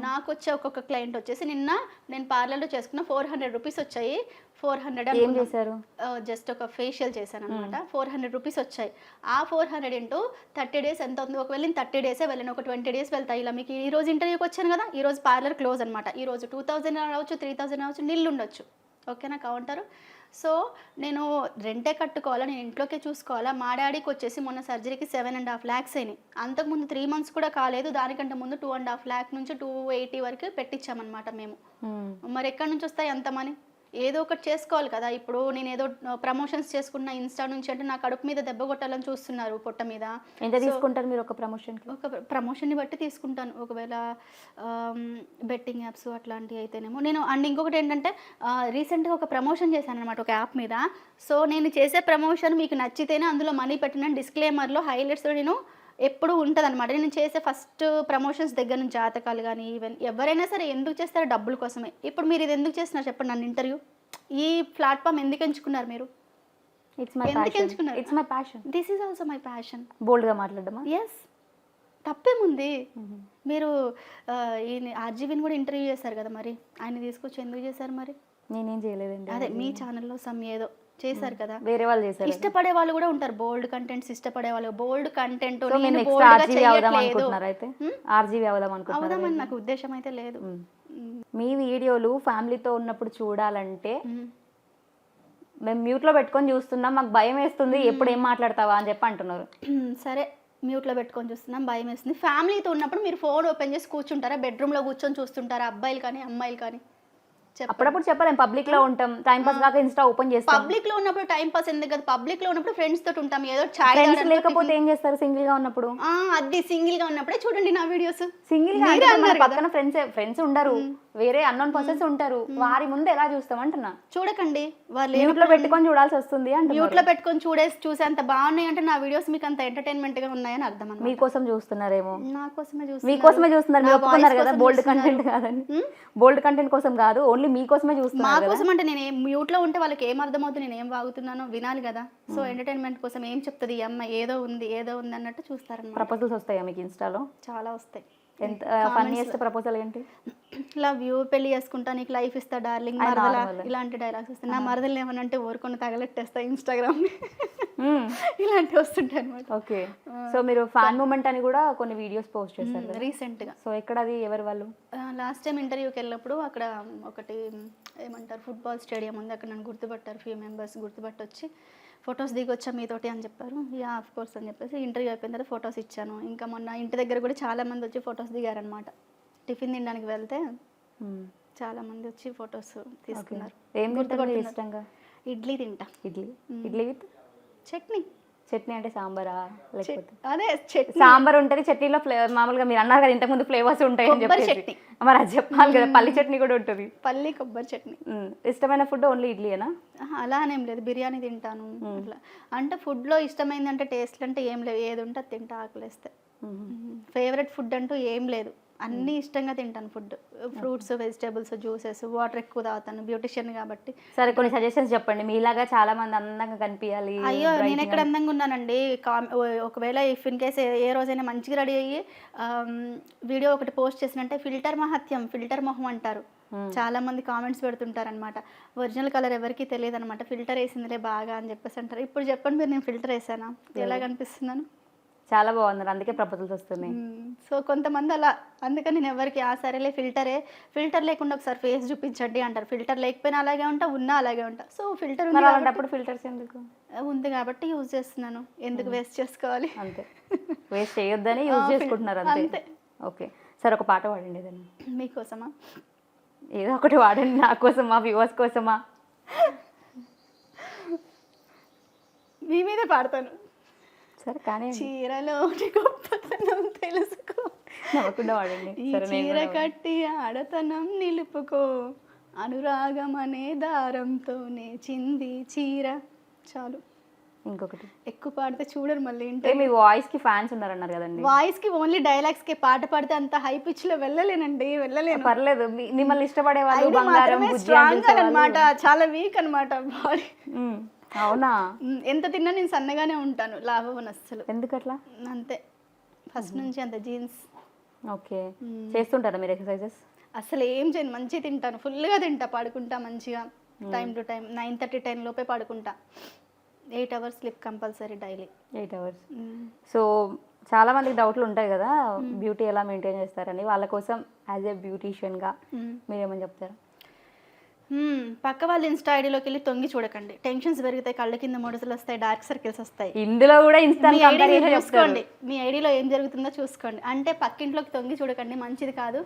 నాకు వచ్చే ఒక్కొక్క క్లయింట్ వచ్చేసి నిన్న నేను పార్లర్లో చేసుకున్న 400 రూపీస్ వచ్చాయి. 400 ఏం చేశారు? జస్ట్ ఒక ఫేషియల్ చేశాను అనమాట. 400 రూపీస్ వచ్చాయి. ఆ 400 ఇంటూ 30 డేస్ ఎంత అవుతుంది? ఒకవేళ నేను 30 డేసే వెళ్ళాను, ఒక 20 డేస్ వెళ్తాయి. ఇలా మీకు ఈ రోజు ఇంటర్వ్యూకి వచ్చాను కదా, ఈ రోజు పార్లర్ క్లోజ్ అనమాట. ఈ రోజు 2,000 అవ్వచ్చు, 3,000 అవ్వచ్చు, నిల్లు ఉండొచ్చు. ఓకేనా కౌంటరు? సో నేను రెంటే కట్టుకోవాలా, నేను ఇంట్లోకే చూసుకోవాలా. మా డాడీకి వచ్చేసి మొన్న సర్జరీకి 7.5 lakhs అయినాయి. అంతకుముందు 3 months కూడా కాలేదు, దానికంటే ముందు 2.5 lakh నుంచి 280 వరకు పెట్టించామన్నమాట మేము. మరి ఎక్కడి నుంచి వస్తాయి అంత మనీ? ఏదో ఒకటి చేసుకోవాలి కదా. ఇప్పుడు నేను ఏదో ప్రమోషన్స్ చేసుకున్న ఇన్స్టా నుంచి అంటే నా కడుపు మీద దెబ్బ కొట్టాలని చూస్తున్నారు, పొట్ట మీద. ఎంత తీసుకుంటారు మీరు ఒక ప్రమోషన్కి? ఒక ప్రమోషన్ని బట్టి తీసుకుంటాను. ఒకవేళ బెట్టింగ్ యాప్స్ అట్లాంటివి అయితేనేమో నేను. అండ్ ఇంకొకటి ఏంటంటే రీసెంట్గా ఒక ప్రమోషన్ చేశాను అనమాట ఒక యాప్ మీద. సో నేను చేసే ప్రమోషన్ మీకు నచ్చితేనే అందులో మనీ పెట్టిన డిస్క్లైమర్లో హైలైట్స్లో నేను ఎప్పుడు ఉంటుంది అనమాట. నేను చేసే ఫస్ట్ ప్రమోషన్స్ దగ్గర నుంచి జాతకాలు కానీ ఈవెన్ ఎవరైనా సరే ఎందుకు చేస్తారో డబ్బుల కోసమే. ఇప్పుడు మీరు ఇది ఎందుకు చేస్తున్నారు చెప్పండి నన్ను ఇంటర్వ్యూ? ఈ ప్లాట్ఫామ్ ఎందుకు ఎంచుకున్నారు మీరు? ఎందుకు ఎంచుకున్నారు? It's my passion. This is also my passion. బోల్డ్గా మాట్లాడమా? ఎస్, తప్పేముంది? మీరు ఈయన ఆర్జీవిని కూడా ఇంటర్వ్యూ చేశారు కదా, మరి ఆయన తీసుకొచ్చి ఎందుకు చేశారు? మరి నేనేం చేయలేదండి. అదే మీ ఛానల్లో ఏదో చేశారు కదా, వేరే వాళ్ళు చేశారు. ఇష్టపడే వాళ్ళు కూడా ఉంటారు, బోల్డ్ కంటెంట్స్ ఇష్టపడే వాళ్ళు. బోల్డ్ కంటెంట్ అవుదామని నాకు ఉద్దేశం అయితే లేదు. మీ వీడియోలు ఫ్యామిలీతో ఉన్నప్పుడు చూడాలంటే మేము మ్యూట్లో పెట్టుకొని చూస్తున్నాం, మాకు భయం వేస్తుంది, ఎప్పుడు ఏం మాట్లాడతావా అని చెప్పి అంటున్నారు. సరే మ్యూట్లో పెట్టుకొని చూస్తున్నాం, భయం వేస్తుంది. ఫ్యామిలీతో ఉన్నప్పుడు మీరు ఫోన్ ఓపెన్ చేసి కూర్చుంటారా? బెడ్రూమ్లో కూర్చొని చూస్తుంటారా? అబ్బాయిలు కానీ అమ్మాయిలు కానీ? అప్పుడప్పుడు చెప్పలేం, పబ్లిక్ లో ఉంటాం, టైం పాస్ కాక ఇన్స్టా ఓపెన్ చేస్తాం. పబ్లిక్ లో ఉన్నప్పుడు టైం పాస్ ఎందుకు కదా, పబ్లిక్ లో ఉన్నప్పుడు ఫ్రెండ్స్ తోటి ఉంటాం. ఏదో చాయ్ లేకపోతే ఏం చేస్తారు సింగిల్ గా ఉన్నప్పుడు? అది సింగిల్ గా ఉన్నప్పుడే చూడండి నా వీడియోస్. సింగిల్ గా పక్కన ఫ్రెండ్స్ ఉండరు, వేరే అన్నోన్ పర్సన్స్ ఉంటారు, వారి ముందు ఎలా చూస్తాం అంటున్నా. చూడకండి, వాళ్ళు మ్యూట్ లో పెట్టుకొని చూడాల్సి వస్తుంది అంటే. మ్యూట్ లో పెట్టుకొని చూసే అంత బాగున్నాయి అంటే నా వీడియోస్ మీకు అంత ఎంటర్టైన్మెంట్ గా ఉన్నాయని అర్థం అన్నమాట. మీకోసం చూస్తున్నారేమో. నా కోసమే మీకోసమే చూస్తున్నారు. మీరు ఒప్పుకున్నారు కదా బోల్డ్ కంటెంట్ కాదని. బోల్డ్ కంటెంట్ కోసం కాదు, ఓన్లీ మీకోసమే చూస్తున్నారు. మా కోసం అంటే నేను మ్యూట్ లో ఉంటే వాళ్ళకి ఏం అర్థమవుతుంది, నేను ఏం వాగుతున్నానో వినాలి కదా. సో ఎంటర్టైన్మెంట్ కోసం ఏం చెప్తుంది ఈ అమ్మాయి, ఏదో ఉంది అన్నట్టు చూస్తారన్నమాట. ప్రపోజల్స్ వస్తాయా మీకు ఇన్స్టాలో? చాలా వస్తాయి. ఎంత ఫన్నీయెస్ట్ ప్రపోజల్ ఏంటి? లవ్ యూ, పెళ్లి చేసుకుంటా, నీకు లైఫ్ ఇస్తా డార్లింగ్, మరదల, ఇలాంటి డైలాగ్స్ వస్తాయి. నా మరదలు ఏమనంటే ఊరుకొని తగలెట్టేస్తా ఇన్స్టాగ్రామ్, ఇలాంటివి వస్తుంటాయి అనమాట. ఓకే, సో మీరు ఫ్యాన్ మూమెంట్ అని కూడా కొన్ని వీడియోస్ పోస్ట్ చేశారు రీసెంట్ గా. సో ఎక్కడ అది, ఎవరు వాళ్ళు? లాస్ట్ టైం ఇంటర్వ్యూకి వెళ్ళినప్పుడు అక్కడ ఒకటి ఏమంటారు ఫుట్బాల్ స్టేడియం ఉంది, అక్కడ నన్ను గుర్తుపట్టారు, ఫ్యూ మెంబర్స్ గుర్తుపట్టి వచ్చి ఫొటోస్ దిగొచ్చా మీతోటి అని చెప్పారు. యా ఆఫ్ కోర్స్ అని చెప్పేసి ఇంటర్వ్యూ అయిపోయిన తర్వాత ఫొటోస్ ఇచ్చాను. ఇంకా మొన్న ఇంటి దగ్గర కూడా చాలా మంది వచ్చి ఫొటోస్ దిగారనమాట. టిఫిన్ తినడానికి వెళ్తే చాలా మంది వచ్చి ఫొటోస్ తీసుకున్నారు. ఏం తింటారు ఇష్టంగా? ఇడ్లీ తింటా. ఇడ్లీ విత్ చట్నీ. చట్నీ అంటే సాంబారా లేకపోతే? అదే చట్నీ. సాంబార్ ఉంటుంది, చట్నీలో ఫ్లేవర్ మామూలుగా మీరు అన్నారు కదా ఇంతకుముందు ఫ్లేవర్స్ ఉంటాయి అని చెప్పి, మరి అది చెప్పాలి కదా. పల్లి చట్నీ కూడా ఉంటుంది. పల్లి కొబ్బరి చట్నీ. ఇష్టమైన ఫుడ్ ఓన్లీ ఇడ్లీయేనా? అలా అనేం లేదు, బిర్యానీ తింటాను అట్లా. అంటే ఫుడ్లో ఇష్టమైందంటే టేస్ట్లు అంటే ఏం లేవు, ఏది ఉంటే అది తింటా ఆకలిస్తే. ఫేవరెట్ ఫుడ్ అంటూ ఏం లేదు, అన్నీ ఇష్టంగా తింటాను food. Fruits, vegetables, juices, water ఎక్కువ తాగుతాను, బ్యూటిషియన్ కాబట్టి. సరే కొన్ని సజెషన్స్ చెప్పండి, మీలాగా చాలా మంది అందంగా కనిపించాలి. అయ్యో నేను ఎక్కడ అందంగా ఉన్నానండి. ఒకవేళ ఇఫ్ ఇన్ కేస్ ఏ రోజైనా మంచిగా రెడీ అయ్యి వీడియో ఒకటి పోస్ట్ చేసినంటే ఫిల్టర్ మహత్యం, ఫిల్టర్ మొహం అంటారు. చాలా మంది కామెంట్స్ పెడుతుంటారు అనమాట. ఒరిజినల్ కలర్ ఎవరికి తెలియదు అనమాట, ఫిల్టర్ వేసిందిలే బాగా అని చెప్పేసి అంటారు. ఇప్పుడు చెప్పండి మీరు, నేను ఫిల్టర్ వేసానా? ఎలా కనిపిస్తున్నాను? చాలా బాగున్నారు, అందుకే ప్రపోజల్స్ వస్తున్నాయి. సో కొంతమంది అలా, అందుకని నేను ఎవరికి సరేలే ఫిల్టర్ లేకుండా ఒకసారి ఫేస్ చూపించండి అంటారు. ఫిల్టర్ లేకపోయినా అలాగే ఉంటా, ఉన్నా అలాగే ఉంటా. సో ఫిల్టర్ అప్పుడు ఫిల్టర్స్ ఎందుకు ఉంది కాబట్టి యూజ్ చేస్తున్నాను, ఎందుకు వేస్ట్ చేసుకోవాలి? అంతే, వేస్ట్ చేయొద్దని యూజ్ చేసుకుంటున్నారు అంతే. ఓకే, సరే ఒక పాట పాడండి ఏదైనా. మీకోసమా? ఏదో ఒకటి వాడండి, నా కోసమా, వ్యూవర్స్ కోసమా? మీ మీదే పాడతాను. సరే కానీ చీరలోని గొప్పతనం తెలుసుకో, నవ్వకుండా వాడండి. ఈ చీర కట్టి ఆడతనం నిలుపుకో, అనురాగం అనే దారంతోనే చింది చీర. చాలు, ఇంకొకటి ఎక్కువ పాడితే చూడరు మళ్ళీ. మీ వాయిస్ కి ఫ్యాన్స్ ఉన్నారన్నారు కదండి. వాయిస్ కి ఓన్లీ డైలాగ్స్ కి, పాట పాడితే అంత హై పిచ్ లో వెళ్ళలేనండి, వెళ్ళలేను. పర్లేదు, మిమ్మల్ని ఇష్టపడే వాళ్ళు బంగారం స్ట్రాంగ్ అనమాట, చాలా వీక్ అనమాట బాడీ. అవునా? ఎంత తిన్నా నేను సన్నగానే ఉంటాను, లాభం అస్సలు. ఎందుకట్లా? అంతే, ఫస్ట్ నుంచి అంత జీన్స్. ఓకే, చేస్తుంటారా మీరు ఎక్సర్సైజెస్? అసలు ఏం చేయను, మంచిగా తింటాను, ఫుల్గా తింటా, పడుకుంటా మంచిగా టైం టు టైం. 9:30 10 లోపే పడుకుంటా. 8 hours sleep compulsory daily. 8 hours. So చాలా మందికి డౌట్లు ఉంటాయి కదా, బ్యూటీ ఎలా మెయింటైన్ చేస్తారని. వాళ్ళ కోసం యాజ్ ఏ బ్యూటీషియన్గా మీరేమని చెప్తారు? పక్క వాళ్ళ ఇన్స్టా ఐడిలోకి వెళ్ళి తొంగి చూడకండి, టెన్షన్స్ పెరుగుతాయి, కళ్ళ కింద మొడసలు వస్తాయి, డార్క్ సర్కిల్స్ వస్తాయి. ఇందులో కూడా చూసుకోండి, మీ ఐడిలో ఏం జరుగుతుందో చూసుకోండి. అంటే పక్కింట్లోకి తొంగి చూడకండి, మంచిది కాదు.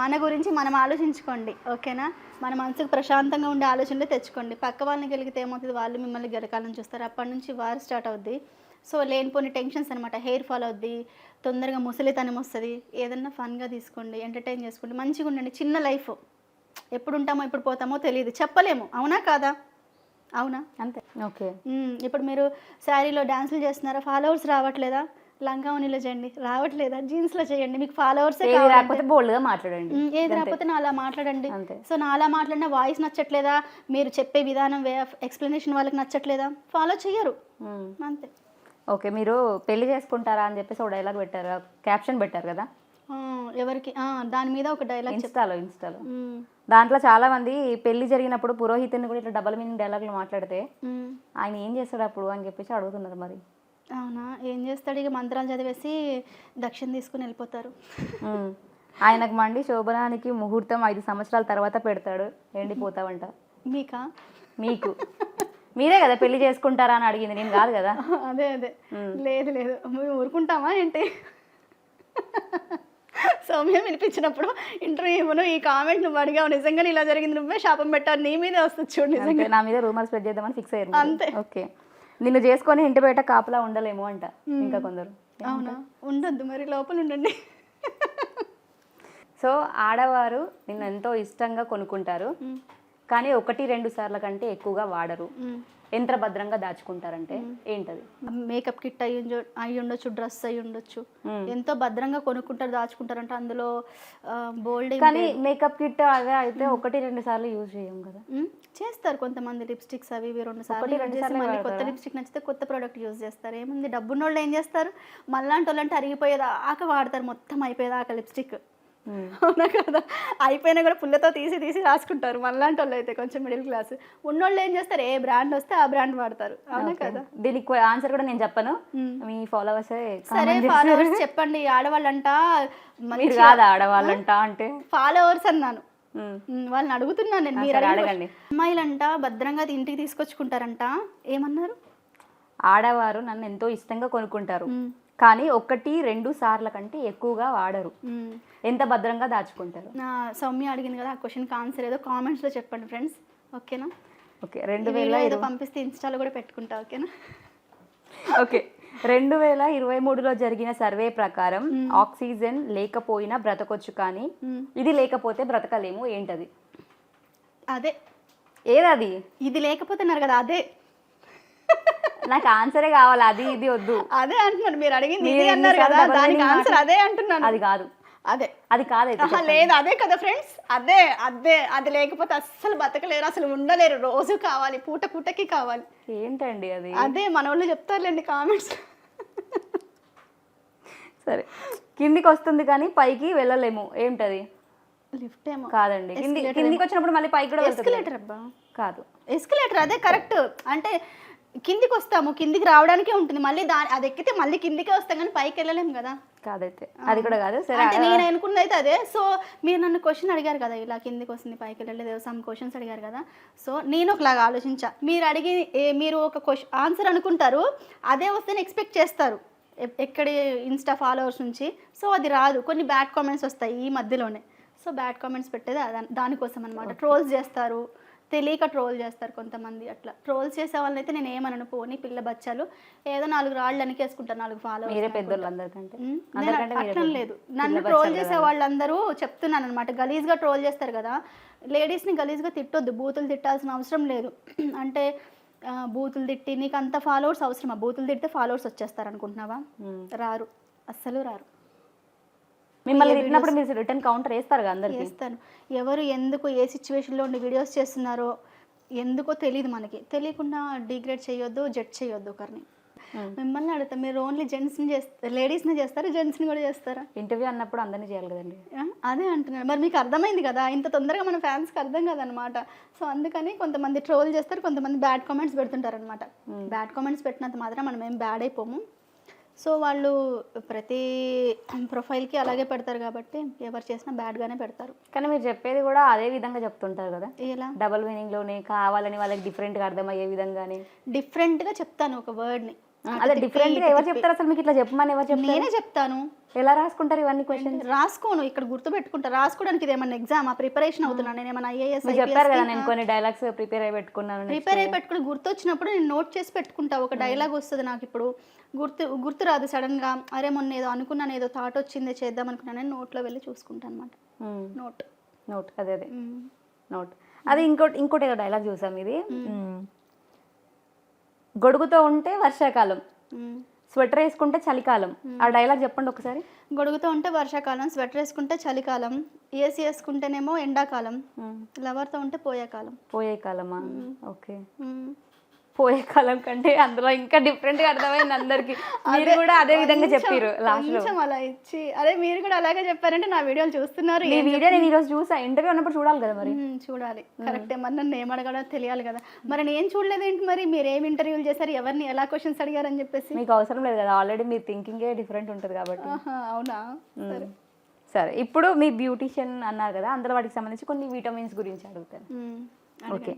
మన గురించి మనం ఆలోచించుకోండి, ఓకేనా? మన మనసుకు ప్రశాంతంగా ఉండే ఆలోచనలు తెచ్చుకోండి. పక్క వాళ్ళని గెలిగితే ఏమవుతుంది, వాళ్ళు మిమ్మల్ని గెలకాలని చూస్తారు, అప్పటి నుంచి వారు స్టార్ట్ అవుద్ది. సో లేనిపోని టెన్షన్స్ అనమాట, హెయిర్ ఫాల్ అవుద్ది, తొందరగా ముసలితనం వస్తుంది. ఏదన్నా ఫన్గా తీసుకోండి, ఎంటర్టైన్ చేసుకోండి, మంచిగా ఉండండి. చిన్న లైఫ్, ఎప్పుడు ఉంటామో ఎప్పుడు పోతామో తెలియదు, చెప్పలేము. అవునా కాదా? అవునా? అంతే. ఓకే, ఇప్పుడు మీరు శారీలో డ్యాన్సులు చేస్తున్నారా, ఫాలోవర్స్ రావట్లేదా? లంగావనిలో చేయండి, రావట్లేదా? జీన్స్లో చేయండి, మీకు ఫాలోవర్స్ రాకపోతే బోల్డ్గా మాట్లాడండి, ఏది రాకపోతే నా అలా మాట్లాడండి. సో నా అలా మాట్లాడిన వాయిస్ నచ్చట్లేదా, మీరు చెప్పే విధానం, వే ఆఫ్ ఎక్స్ప్లెనేషన్ వాళ్ళకి నచ్చట్లేదా, ఫాలో చెయ్యరు, అంతే. ఓకే, మీరు పెళ్లి చేసుకుంటారా అని చెప్పేసి ఒక డైలాగ్ పెట్టారు, క్యాప్షన్ పెట్టారు కదా, ఎవరికి? దాని మీద ఒక డైలాగ్ ఇన్స్టాలో దాంట్లో చాలా మంది పెళ్లి జరిగినప్పుడు పురోహితుని కూడా ఇట్లా డబల్ మీనింగ్ డైలాగులు మాట్లాడితే ఆయన ఏం చేస్తాడు అప్పుడు అని చెప్పేసి అడుగుతున్నారు. మరి అవునా? ఏం చేస్తాడు, ఇక మంత్రాలు చదివేసి దక్షిణ తీసుకుని వెళ్ళిపోతారు. ఆయనకు మండి శోభనానికి ముహూర్తం 5 సంవత్సరాల తర్వాత పెడతాడు, ఎండిపోతావంట. మీకా? మీకు మీరే కదా పెళ్లి చేసుకుంటారా అని అడిగింది, నేను కాదు కదా. అదే లేదు లేదు, మేము ఊరుకుంటామా ఏంటి? సౌమ్యం వినిపించినప్పుడు ఇంటర్వ్యూ ఇవ్వను, ఈ కామెంట్ నువ్వు అడిగావు, నిజంగా ఇలా జరిగింది, నువ్వే శాపం పెట్టావు, నీ మీదే వస్తుంది చూడు. నిజంగా నా మీద రూమర్ స్ప్రెడ్ చేద్దామని ఫిక్స్ అయ్యారు అంతే. ఓకే, నిన్ను చేసుకొని ఇంటి బయట కాపలా ఉండలేము అంట ఇంకా కొందరు. అవునా? ఉండొద్దు మరి, లోపల ఉండండి. సో ఆడవారు నిన్ను ఎంతో ఇష్టంగా కొనుక్కుంటారు, కానీ 1-2 సార్ల కంటే ఎక్కువగా వాడరు. ఎంత భద్రంగా దాచుకుంటారంటే ఏంటది? మేకప్ కిట్ అయి ఉండొచ్చు, డ్రెస్ అయి ఉండొచ్చు, ఎంతో భద్రంగా కొనుక్కుంటారు, దాచుకుంటారంటే అందులో బోల్డ్. కానీ మేకప్ కిట్ అదే అయితే 1-2 సార్లు యూజ్ చేయం కదా. చేస్తారు కొంతమంది, లిప్స్టిక్స్ అవి 2 సార్లు మళ్ళీ కొత్త లిప్స్టిక్ నచ్చితే కొత్త ప్రోడక్ట్ యూజ్ చేస్తారు. ఏముంది, డబ్బున్నోళ్ళు ఏం చేస్తారు, మళ్ళాంటి వాళ్ళంటే అరిగిపోయేదాకా వాడతారు, మొత్తం అయిపోయేదాకా లిప్స్టిక్. అవునా కదా? అయిపోయినా కూడా పుల్లతో తీసి రాసుకుంటారు మళ్ళాంటి వాళ్ళు అయితే, కొంచెం మిడిల్ క్లాస్ ఉన్నోళ్ళు ఏం చేస్తారు, ఏ బ్రాండ్ వస్తే ఆ బ్రాండ్ వాడతారు. అవునా కదా? దీనికి ఆన్సర్ కూడా నేను చెప్పను, మీ ఫాలోవర్స్. సరే, ఫాలోవర్స్ చెప్పండి. ఆడవాళ్ళంట మీరు కాదా ఆడవాళ్ళంట అంటే? ఫాలోవర్స్ అన్నాను, వాళ్ళని అడుగుతున్నాను నేను. మీరు అడగండి. అమ్మాయిలంట భద్రంగా ఇంటికి తీసుకొచ్చుకుంటారంట, ఏమన్నారు? ఆడవారు నన్ను ఎంతో ఇష్టంగా కొనుక్కుంటారు, కానీ 1-2 సార్ల కంటే ఎక్కువగా వాడరు, ఎంత భద్రంగా దాచుకుంటారు? నా సౌమ్య అడిగింది కదా, ఆ క్వశ్చన్కి ఆన్సర్ ఏదో కామెంట్స్లో చెప్పండి ఫ్రెండ్స్, ఓకేనా? ఓకే, 2000 ఏదో పంపిస్తే ఇన్స్టాలో కూడా పెట్టుకుంటా, ఓకేనా? ఓకే, 2023లో జరిగిన సర్వే ప్రకారం ఆక్సిజన్ లేకపోయినా బ్రతకొచ్చు, కానీ ఇది లేకపోతే బ్రతకలేము, ఏంటది? అదే. ఏదది? ఇది లేకపోతున్నారు కదా, అదే. నాకు ఆన్సరే కావాలి, అది ఇది వద్దు. అదే అంటున్నాను, మీరు అడిగింది ఇది అన్నారు కదా, దానికి ఆన్సర్ అదే అంటున్నాను. అది కాదు, అదే. అది కాదైతే లేదు, అదే కదా ఫ్రెండ్స్, అదే. అది లేకపోతే అస్సలు బతకలేరు, అసలు ఉండలేరు, రోజు కావాలి, పూటకి కావాలి. ఏంటండి అది? అదే మన వాళ్ళు చెప్తారులేండి కామెంట్స్. సరే, కిందికి వస్తుంది కానీ పైకి వెళ్ళలేము, ఏంటది? లిఫ్ట్ ఏమో కాదండి, కిందికి వచ్చినప్పుడు మళ్ళీ పైకి కూడా ఎస్కలేటర్. అబ్బా కాదు, ఎస్కలేటర్ అదే కరెక్ట్. అంటే కిందికి వస్తాము, కిందికి రావడానికే ఉంటుంది, మళ్ళీ అది ఎక్కితే మళ్ళీ కిందికే వస్తాం, కానీ పైకి వెళ్ళలేము కదా. కాదైతే అది కూడా కాదు. సరే, అంటే నేను అనుకున్నది అయితే అదే. సో మీరు నన్ను క్వశ్చన్ అడిగారు కదా, ఇలా కిందికి వస్తుంది పైకి వెళ్ళలేదు, సమ్ క్వశ్చన్స్ అడిగారు కదా. సో నేను ఒకలాగా ఆలోచించా, మీరు ఒక ఆన్సర్ అనుకుంటారు, అదే వస్తే ఎక్స్పెక్ట్ చేస్తారు ఎక్కడి ఇన్స్టా ఫాలోవర్స్ నుంచి. సో అది రాదు, కొన్ని బ్యాడ్ కామెంట్స్ వస్తాయి ఈ మధ్యలోనే. సో బ్యాడ్ కామెంట్స్ పెట్టేది దానికోసం అనమాట. ట్రోల్స్ చేస్తారు, తెలియక ట్రోల్ చేస్తారు కొంతమంది. అట్లా ట్రోల్స్ చేసే వాళ్ళనైతే నేను ఏమనను, పోనీ పిల్ల బచ్చాలు ఏదో 4 రాళ్ళు వెనకేసుకుంటాను, 4 ఫాలో. మీరే పెద్దోళ్ళు అందరికంటే. అట్లా లేదు, నన్ను ట్రోల్ చేసే వాళ్ళందరూ చెప్తున్నాను అనమాట. గలీజ్గా ట్రోల్ చేస్తారు కదా, లేడీస్ని గలీజ్గా తిట్టొద్దు, బూతులు తిట్టాల్సిన అవసరం లేదు. అంటే బూతులు తిట్టి నీకు అంత ఫాలోవర్స్ అవసరమా? బూతులు తిడితే ఫాలోవర్స్ వచ్చేస్తారు అనుకుంటున్నావా? రారు, అస్సలు రారు. మిమ్మల్ని తిట్టినప్పుడు మీరు రిటర్న్ కౌంటర్ వేస్తారు కదా అందరికి? చేస్తాను. ఎవరు ఎందుకు ఏ సిచ్యువేషన్లో ఉండి వీడియోస్ చేస్తున్నారో ఎందుకో తెలియదు మనకి. తెలియకుండా డిగ్రేడ్ చేయొద్దు, జడ్జ్ చేయొద్దు ఒకరిని. మిమ్మల్ని అడుగుతా, మీరు ఓన్లీ జెంట్స్ని చేస్తారు, లేడీస్ని చేస్తారా, జెంట్స్ని కూడా చేస్తారా? ఇంటర్వ్యూ అన్నప్పుడు అందరినీ చేయాలి కదండి. అదే అంటున్నాను. మరి మీకు అర్థమైంది కదా, ఇంత తొందరగా మన ఫ్యాన్స్కి అర్థం కదనమాట. సో అందుకని కొంతమంది ట్రోల్ చేస్తారు, కొంతమంది బ్యాడ్ కామెంట్స్ పెడుతుంటారు అనమాట. బ్యాడ్ కామెంట్స్ పెట్టినంత మాత్రం మనం ఏం బ్యాడ్ అయిపోము. సో వాళ్ళు ప్రతి ప్రొఫైల్కి అలాగే పెడతారు కాబట్టి ఎవరు చేసినా బ్యాడ్గానే పెడతారు. కానీ మీరు చెప్పేది కూడా అదే విధంగా చెప్తుంటారు కదా, ఎలా? డబుల్ మీనింగ్లోనే కావాలని వాళ్ళకి డిఫరెంట్గా అర్థమయ్యే విధంగానే డిఫరెంట్గా చెప్తాను ఒక వర్డ్ని. అదే డిఫరెంట్గా ఎవరు చెప్తారు అసలు? మీకు ఇట్లా చెప్పమని ఎవరు చెప్తారు? నేనే చెప్తాను. ఎలా రాసుకుంటారు ఇవన్నీ క్వశ్చన్స్? రాసుకోను, ఇక్కడ గుర్తుపెట్టుకుంటా. రాసుకోవడానికి ఇది ఏమన్నా ఎగ్జామా? ప్రిపరేషన్ అవుతున్నాను నేను, ఏమన్నా ఐఏఎస్ చెప్పారు కదా నేను కొన్ని డైలాగ్స్ ప్రిపేర్ అయి పెట్టుకున్నాను. ప్రిపేర్ అయి పెట్టుకుని గుర్తొచ్చినప్పుడు నేను నోట్ చేసి పెట్టుకుంటా. ఒక డైలాగ్ వస్తుంది నాకు ఇప్పుడు గుర్తు రాదు సడన్గా, అరే మొన్న ఏదో అనుకున్నాను, ఏదో థాట్ వచ్చిందే చేద్దాం అనుకున్నాను, నోట్లో వెళ్ళి చూసుకుంటాను అనమాట. నోట్ అదే నోట్. అది ఇంకోటి ఏదో డైలాగ్ చూసాం, ఇది గొడుగుతో ఉంటే వర్షాకాలం, స్వెటర్ వేసుకుంటే చలికాలం. ఆ డైలాగ్ చెప్పండి ఒకసారి. గొడుగుతో ఉంటే వర్షాకాలం, స్వెటర్ వేసుకుంటే చలికాలం, ఏసీ వేసుకుంటేనేమో ఎండాకాలం, లవర్తో ఉంటే పోయే కాలమా? ఓకే, పోయే కాలం కంటే అందులో ఇంకా డిఫరెంట్గా అర్థమైంది అందరికి. మీరు కూడా అదే విధంగా చెప్పారు లాస్ట్ లో. అలా ఇచ్చి అదే మీరు కూడా అలాగే చెప్పారంటే నా వీడియోలు చూస్తున్నారు. ఈ వీడియో నేను ఈరోజు చూసా, ఇంటర్వ్యూ అన్నప్పుడు చూడాలి కదా మరి. చూడాలి, కరెక్టే. మరి నన్ను ఏం అడగాలో తెలియాలి కదా. మరి నేను చూడలేదేంటి, మరి మీరు ఏం ఇంటర్వ్యూలు చేశారు, ఎవరిని ఎలా క్వశ్చన్స్ అడిగారని చెప్పేసి? మీకు అవసరం లేదు కదా, ఆల్రెడీ మీ థింకింగే డిఫరెంట్ ఉంటుంది కాబట్టి. అవునా? సరే, ఇప్పుడు మీ బ్యూటిషియన్ అన్నారు కదా, అందులో వాటికి సంబంధించి కొన్ని విటమిన్స్ గురించి అడుగుతాను. ఓకే,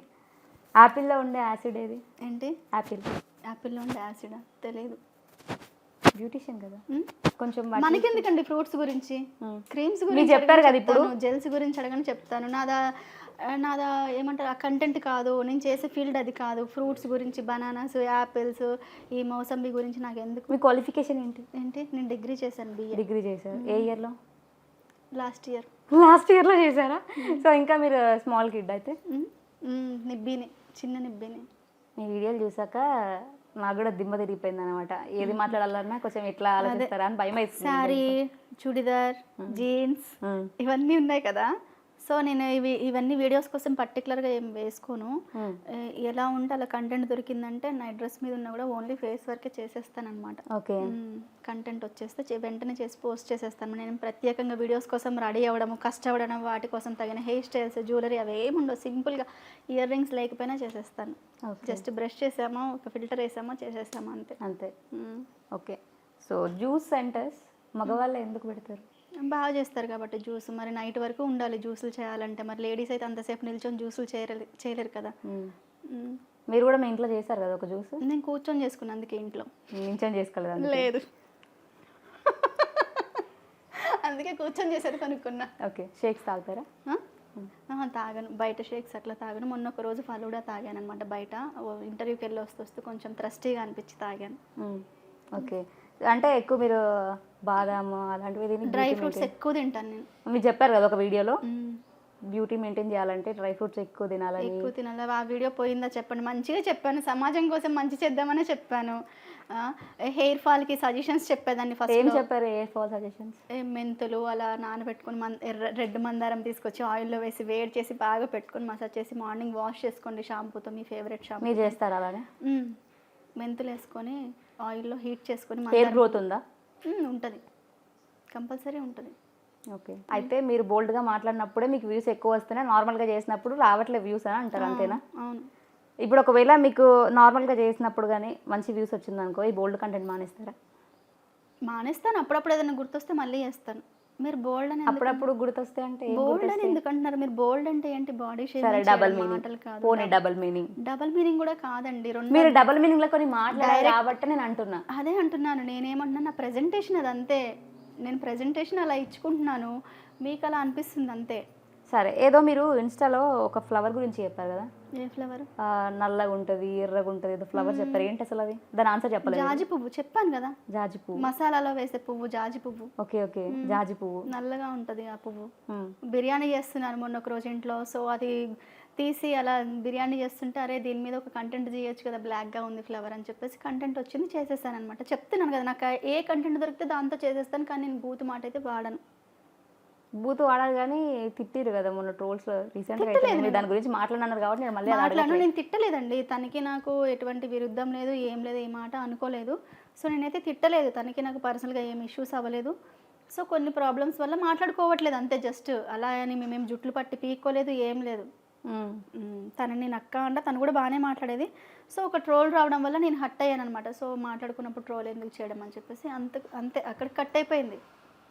యాపిల్లో ఉండే యాసిడ్ ఏది? ఏంటి? యాపిల్లో ఉండే యాసిడా? తెలియదు. బ్యూటిషియన్ కదా, కొంచెం మనకెందుకండి ఫ్రూట్స్ గురించి, క్రీమ్స్ గురించి చెప్తారు కదా, ఇప్పుడు జెల్స్ గురించి అడగని చెప్తాను. నాదా ఏమంటారు, ఆ కంటెంట్ కాదు, నేను చేసే ఫీల్డ్ అది కాదు. ఫ్రూట్స్ గురించి, బనానాస్, యాపిల్స్, ఈ మౌసంబి గురించి నాకు ఎందుకు? మీ క్వాలిఫికేషన్ ఏంటి? నేను డిగ్రీ చేశాను, BA. డిగ్రీ చేశారు? ఏ ఇయర్లో? లాస్ట్ ఇయర్లో చేశారా? సో ఇంకా మీరు స్మాల్ కిడ్ అయితే? నిబ్బీని, చిన్న నిబ్బీని. మీ వీడియోలు చూసాక నాకు కూడా దిమ్మ తిరిగిపోయింది అనమాట. ఏది మాట్లాడాలన్నా కొంచెం ఎట్లా ఆలోచిస్తారా అని భయం అవుతుంది. శారీ, చుడిదార్, జీన్స్ ఇవన్నీ ఉన్నాయి కదా. సో నేను ఇవన్నీ వీడియోస్ కోసం పర్టికులర్గా ఏం వేసుకోను. ఎలా ఉంటే అలా కంటెంట్ దొరికిందంటే నైట్ డ్రెస్ మీద ఉన్నా కూడా ఓన్లీ ఫేస్ వర్కే చేసేస్తాను అనమాట. ఓకే, కంటెంట్ వచ్చేస్తే వెంటనే చేసి పోస్ట్ చేసేస్తాను. నేను ప్రత్యేకంగా వీడియోస్ కోసం రెడీ అవ్వడము, కష్టపడడం, వాటి కోసం తగిన హెయిర్ స్టైల్స్, జ్యువెలరీ అవి ఏముండవు. సింపుల్గా ఇయర్ రింగ్స్ లేకపోయినా చేసేస్తాను. జస్ట్ బ్రష్ చేసామో, ఒక ఫిల్టర్ వేసామో, చేసేస్తామో, అంతే. ఓకే, సో జ్యూస్ సెంటర్స్ మగవాళ్ళు ఎందుకు పెడతారు? బాగా చేస్తారు కాబట్టి జ్యూస్. మరి నైట్ వరకు ఉండాలి జ్యూసులు చేయాలంటే. మరి లేడీస్ అయితే అంతసేపు నిల్చొని జ్యూసులు చేయలేరు కదా. మీరు కూడా మీ ఇంట్లో చేశారు కదా ఒక జ్యూస్? నేను కూర్చొని చేసుకున్నాను, అందుకే ఇంట్లో నిల్చొని చేసుకోలేదు. లేదు, అందుకే కూర్చొని చేసేది కొనుక్కున్నా. ఓకే, షేక్స్ తాగుతారా? తాగను, బయట షేక్స్ అట్లా తాగను. మొన్న ఒక రోజు ఫలూడా తాగాను అనమాట బయట. ఇంటర్వ్యూకి వెళ్ళి వస్తూ కొంచెం థ్రస్టీగా అనిపించి తాగాను. ఓకే, అంటే ఎక్కువ మీరు బాదాం అలాంటివి, డ్రై ఫ్రూట్స్ ఎక్కువ తింటాను నేను. మీరు చెప్పారు కదా ఒక వీడియోలో, బ్యూటీ మెయింటైన్ చేయాలంటే డ్రై ఫ్రూట్స్ ఎక్కువ తినాలి. ఆ వీడియో పోయిందా చెప్పండి? మంచిగా చెప్పాను, సమాజం కోసం మంచి చేద్దామనే చెప్పాను. హెయిర్ ఫాల్కి సజెషన్స్ చెప్పేదాన్ని. ఫస్ట్ ఏం చెప్పారు హెయిర్ ఫాల్ సజెషన్స్? మెంతులు అలా నానబెట్టుకుని రెడ్ మందారం తీసుకొచ్చి ఆయిల్లో వేసి వేడి చేసి బాగా పెట్టుకుని మసాజ్ చేసి మార్నింగ్ వాష్ చేసుకోండి షాంపూతో, మీ ఫేవరెట్ షాంపూ. మీరు చేస్తారా అలానే? మెంతులు వేసుకొని ఆయిల్లో హీట్ చేసుకొని. హెయిర్ గ్రోత్ ఉందా? ఉంటుంది, కంపల్సరీ ఉంటుంది. ఓకే, అయితే మీరు బోల్డ్గా మాట్లాడినప్పుడే మీకు వ్యూస్ ఎక్కువ వస్తున్నాయి, నార్మల్గా చేసినప్పుడు రావట్లేదు వ్యూస్ అని అంటారు, అంతేనా? అవును. ఇప్పుడు ఒకవేళ మీకు నార్మల్గా చేసినప్పుడు కానీ మంచి వ్యూస్ వచ్చిందనుకో, ఈ బోల్డ్ కంటెంట్ మానేస్తారా? మానేస్తాను, అప్పుడప్పుడు ఏదైనా గుర్తొస్తే మళ్ళీ చేస్తాను. మీరు బోల్డ్ అని అప్పుడప్పుడు గుర్తొస్తే అంటే బోల్డ్ అని ఎందుకు అంటున్నారు? మీరు బోల్డ్ అంటే ఏంటి? Body shape. డబల్ మీనింగ్ కాదు, పోనీ డబల్ మీనింగ్ కూడా కాదండి. మీరు డబల్ మీనింగ్ లో కొన్ని మాట్లాడారు కాబట్టి నేను అంటున్నా. అదే అంటున్నాను, నేనేమంటున్నా, నా ప్రెజెంటేషన్ అది అంతే. నేను ప్రెజెంటేషన్ అలా ఇచ్చుకుంటున్నాను, మీకు అలా అనిపిస్తుంది అంతే. సరే, ఏదో మీరు ఇన్స్టాలో ఒక ఫ్లవర్ గురించి చెప్పారు కదా, ఏ ఫ్లవర్? నల్లగా ఉంటుంది, ఎర్రగా ఉంటుంది, ఏదో ఫ్లవర్ చెప్పారు, ఏంటి అసలు అది? దాని ఆన్సర్ చెప్పలేదు. జాజి పువ్వు చెప్పాను కదా, జాజి పువ్వు. మసాలాలో వేసే పువ్వు జాజి పువ్వు. ఓకే ఓకే, జాజి పువ్వు. నల్లగా ఉంటుంది ఆ పువ్వు. బిర్యానీ చేస్తున్నాను మొన్న ఒక రోజు ఇంట్లో, సో అది తీసి అలా బిర్యానీ చేస్తుంటే అరే దీని మీద ఒక కంటెంట్ చేయొచ్చు కదా, బ్లాక్గా ఉంది ఫ్లవర్ అని చెప్పేసి కంటెంట్ వచ్చింది, చేసేసాను అనమాట. చెప్తున్నాను కదా, నాకు ఏ కంటెంట్ దొరికితే దాంతో చేసేస్తాను, కానీ నేను బూతు మాట అయితే వాడను. బూత్ వాడాలి కానీ తిట్టిరు కదా మొన్న ట్రోల్స్ రీసెంట్గా, దాని గురించి మాట్లాడినారు కాబట్టి నేను మళ్ళీ మాట్లాడను. నేను తిట్టలేదండి, తనకి నాకు ఎటువంటి విరుద్ధం లేదు, ఏం లేదు, ఏ మాట అనుకోలేదు. సో నేనైతే తిట్టలేదు, తనకి నాకు పర్సనల్గా ఏం ఇష్యూస్ అవ్వలేదు. సో కొన్ని ప్రాబ్లమ్స్ వల్ల మాట్లాడుకోవట్లేదు అంతే, జస్ట్ అలా అని మేమేం జుట్లు పట్టి పీక్కోలేదు, ఏం లేదు. తనని నక్క అంట, తను కూడా బాగానే మాట్లాడేది. సో ఒక ట్రోల్ రావడం వల్ల నేను హట్ అయ్యాను అనమాట. సో మాట్లాడుకున్నప్పుడు ట్రోల్ ఎందుకు చేయడం అని చెప్పేసి అంతే అక్కడ కట్ అయిపోయింది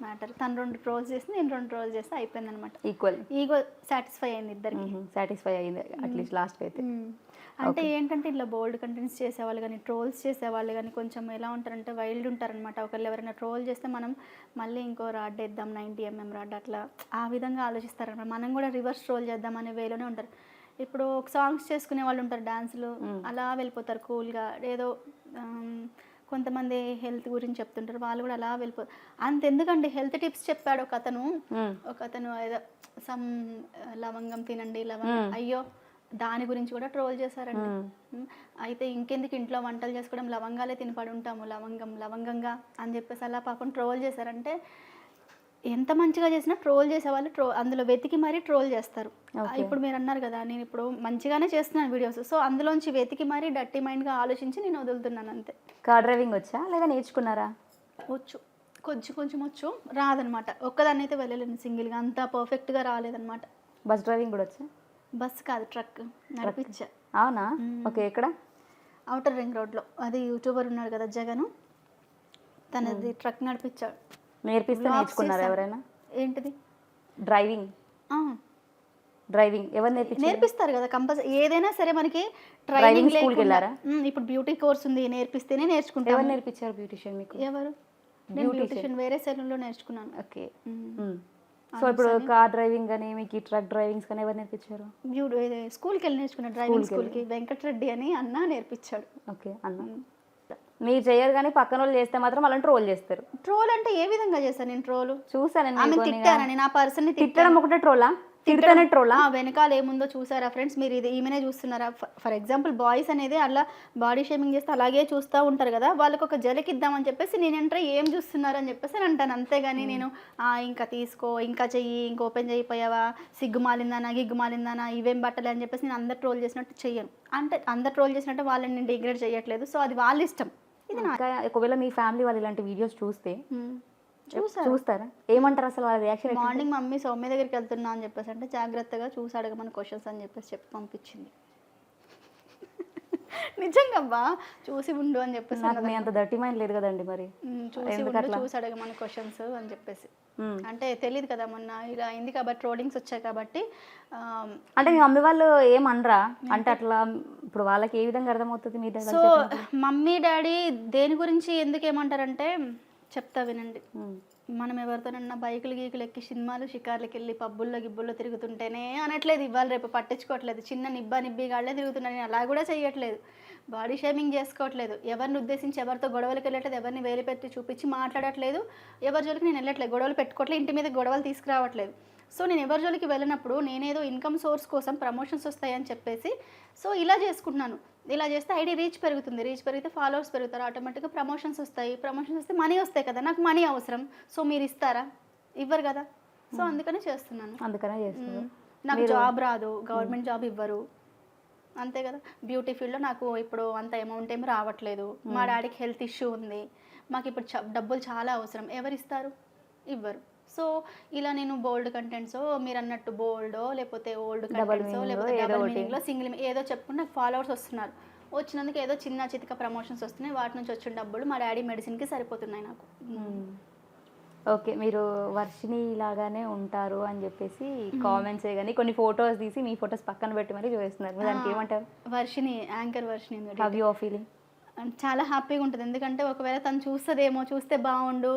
మ్యాటర్. తను 2 ట్రోల్స్ చేసి నేను 2 ట్రోల్స్ చేస్తే అయిపోయింది అనమాట. ఈగో సాటిస్ఫై అయింది, ఇద్దరికి సాటిస్ఫై అయింది అట్లీస్ట్ లాస్ట్కి అయితే. అంటే ఏంటంటే ఇట్లా బోల్డ్ కంటెంట్స్ చేసేవాళ్ళు కానీ, ట్రోల్స్ చేసేవాళ్ళు కానీ కొంచెం ఎలా ఉంటారంటే వైల్డ్ ఉంటారనమాట. ఒకళ్ళు ఎవరైనా ట్రోల్ చేస్తే మనం మళ్ళీ ఇంకో రాడ్ వేద్దాం, 90mm రాడ్, అట్లా ఆ విధంగా ఆలోచిస్తారనమాట. మనం కూడా రివర్స్ ట్రోల్ చేద్దాం అనే వేలోనే ఉంటారు. ఇప్పుడు ఒక సాంగ్స్ చేసుకునే వాళ్ళు ఉంటారు, డాన్సులు అలా వెళ్ళిపోతారు కూల్గా. ఏదో కొంతమంది హెల్త్ గురించి చెప్తుంటారు, వాళ్ళు కూడా అలా వెళ్ళిపోతారు. అంతెందుకండి, హెల్త్ టిప్స్ చెప్పాడు ఒక అతను ఏదో సమ్ లవంగం తినండి, లవంగం, అయ్యో దాని గురించి కూడా ట్రోల్ చేశారండి. అయితే ఇంకెందుకు ఇంట్లో వంటలు చేసుకోవడం, లవంగాలే తిని పడి ఉంటాము, లవంగంగా అని చెప్పేసి అలా పాపం ట్రోల్ చేశారంటే, ఎంత మంచిగా చేసినా ట్రోల్ చేసేవాళ్ళు అందులో వెతికి మరీ ట్రోల్ చేస్తారు. ఇప్పుడు మీరు అన్నారు కదా, నేను ఇప్పుడు మంచిగానే చేస్తున్నాను వీడియోస్, సో అందులోంచి వెతికి మరీ డర్టీ మైండ్గా ఆలోచించి నేను వదులుతున్నాను అంతే. కార్ డ్రైవింగ్ వచ్చా లేదా నేర్చుకున్నారా? వచ్చు, కొంచెం వచ్చు, రాదనమాట. ఒక్కదాన్ని అయితే వెళ్ళలేను సింగిల్గా, అంత పర్ఫెక్ట్గా రాలేదనమాట. బస్ డ్రైవింగ్ కూడా వచ్చా? బస్ కాదు, ట్రక్ నడిపించా. అవునా? ఓకే. ఎక్కడ? అవుటర్ రింగ్ రోడ్లో. అది యూట్యూబర్ ఉన్నాడు కదా జగను, తనది ట్రక్ నడిపించాడు. నేర్పిస్తే నేర్చుకున్నారా ఎవరైనా? ఏంటిది? డ్రైవింగ్ ఎవరు నేర్పిస్తారు కదా కంపల్సరీ. ఏదైనా సరే మనకి ట్రైనింగ్ స్కూల్కి వెళ్ళారా? ఇప్పుడు బ్యూటీ కోర్స్ ఉంది, నేర్పిస్తేనే నేర్చుకుంటాను. ఎవరు నేర్పించారు బ్యూటిషియన్ మీకు? ఎవరు? నేను బ్యూటిషియన్ వేరే సెలూన్లో నేర్చుకున్నాను. ఓకే. సో ఇప్పుడు కార్ డ్రైవింగ్ కానీ మీకు ట్రక్ డ్రైవింగ్స్ కానీ ఎవరు నేర్పించారు? స్కూల్కి వెళ్ళి నేర్చుకున్నాను, డ్రైవింగ్ స్కూల్కి. వెంకటరెడ్డి అని అన్న నేర్పించాడు. ఓకే. అన్న మీరు చేయరు కానీ పక్కన వాళ్ళు చేస్తే మాత్రం వాళ్ళని ట్రోల్ చేస్తారు. ట్రోల్ అంటే ఏ విధంగా చేస్తాను నేను? ట్రోల్ చూసాను, తిట్టానని, నా పర్సన్ తిట్టడం ఒకటే ట్రోలా? తిడతానే ట్రోలా? వెనకాల ఏముందో చూసారా ఫ్రెండ్స్ మీరు? ఈమెనే చూస్తున్నారా? ఫర్ ఎగ్జాంపుల్ బాయ్స్ అనేది అలా బాడీ షేమింగ్ చేస్తే అలాగే చూస్తూ ఉంటారు కదా, వాళ్ళకి ఒక జలకిద్దామని చెప్పేసి నేనంటే ఏం చూస్తున్నారు అని చెప్పేసి అని అంటాను. అంతేగాని నేను ఇంకా తీసుకో, ఇంకా చెయ్యి, ఇంకా ఓపెన్ చేయిపోయావా, సిగ్గుమాలిందానా, గిగ్గుమాలిందానా, ఇవేం బట్టలే అని చెప్పేసి నేను అందరు ట్రోల్ చేసినట్టు చెయ్యను. అంటే అందరు ట్రోల్ చేసినట్టు వాళ్ళని నేను డిగ్రేడ్ చేయట్లేదు. సో అది వాళ్ళ ఇష్టం. ఇది ఒకవేళ మీ ఫ్యామిలీ వాళ్ళు ఇలాంటి వీడియోస్ చూస్తారా? ఏమంటారు అసలు వాళ్ళ రియాక్షన్? మార్నింగ్ మమ్మీ సౌమ్య దగ్గరికి వెళ్తున్నా అని చెప్పేసి అంటే జాగ్రత్తగా చూసి అడగమని క్వశ్చన్స్ అని చెప్పి పంపించింది. నిజంగా చూసి ఉండు అని చెప్పేసి. అంత దర్టీ మైండ్ లేదు కదండి మరి. చూసి అడగమని క్వశ్చన్స్ అని చెప్పేసి అంటే తెలియదు కదా, మొన్న ఇలా అయింది కాబట్టి, ట్రోలింగ్స్ వచ్చాయి కాబట్టి. అంటే మీ మమ్మీ వాళ్ళు ఏమనరా? అంటే అట్లా ఇప్పుడు వాళ్ళకి ఏ విధంగా అర్థమవుతుంది మీ దగ్గర? సో మమ్మీ డాడీ దేని గురించి ఎందుకు ఏమంటారంటే చెప్తా వినండి. మనం ఎవరితోనన్నా బైకులు గీకులు ఎక్కి సినిమాలు షికార్లకి వెళ్ళి పబ్బుల్లో గిబ్బుల్లో తిరుగుతుంటేనే అనట్లేదు, ఇవాళ రేపు పట్టించుకోవట్లేదు. చిన్న నిబ్బిగాళ్లే తిరుగుతున్నాను, నేను అలా కూడా చేయట్లేదు. బాడీ షేమింగ్ చేసుకోవట్లేదు, ఎవరిని ఉద్దేశించి ఎవరితో గొడవలకి వెళ్ళట్లేదు, ఎవరిని వేలు పెట్టి చూపించి మాట్లాడట్లేదు, ఎవరి జోలికి నేను వెళ్ళట్లేదు, గొడవలు పెట్టుకోవట్లేదు, ఇంటి మీద గొడవలు తీసుకురావట్లేదు. సో నేను ఎవరి జోలికి వెళ్ళినప్పుడు నేనేదో ఇన్కమ్ సోర్స్ కోసం ప్రమోషన్స్ వస్తాయని చెప్పేసి సో ఇలా చేసుకుంటున్నాను. ఇలా చేస్తే ఐడి రీచ్ పెరుగుతుంది, రీచ్ పెరిగితే ఫాలోవర్స్ పెరుగుతారు, ఆటోమేటిక్గా ప్రమోషన్స్ వస్తాయి, ప్రమోషన్స్ వస్తే మనీ వస్తాయి కదా, నాకు మనీ అవసరం. సో మీరు ఇస్తారా? ఇవ్వరు కదా. సో అందుకనే చేస్తున్నాను. నాకు జాబ్ రాదు, గవర్నమెంట్ జాబ్ ఇవ్వరు, అంతే కదా. బ్యూటీ ఫీల్డ్లో నాకు ఇప్పుడు అంత అమౌంట్ ఏమి రావట్లేదు, మా డాడీకి హెల్త్ ఇష్యూ ఉంది, మాకు ఇప్పుడు డబ్బులు చాలా అవసరం, ఎవరు ఇస్తారు? ఇవ్వరు. సో ఇలా నేను బోల్డ్ కంటెంట్స్, మీరు అన్నట్టు బోల్డో లేకపోతే ఓల్డ్ కంటెంట్స్ లేకపోతే డబుల్ మీనింగ్లో సింగిల్ ఏదో చెప్పుకుని నాకు ఫాలోవర్స్ వస్తున్నారు. వచ్చినందుకు ఏదో చిన్న చితక ప్రమోషన్స్ వస్తున్నాయి, వాటి నుంచి వచ్చిన డబ్బులు మా డాడీ మెడిసిన్కి సరిపోతున్నాయి నాకు. ఓకే. మీరు వర్షిని లాగానే ఉంటారు అని చెప్పేసి కామెంట్స్ కానీ కొన్ని ఫొటోస్ తీసి మీ ఫొటోస్ పక్కన పెట్టి మరీ చూపిస్తున్నారు, దానికి ఏమంటారు? Varshini, anchor Varshini, how you are feeling? చాలా హ్యాపీగా ఉంటుంది. ఎందుకంటే ఒకవేళ తను చూస్తుందేమో, చూస్తే బాగుండు,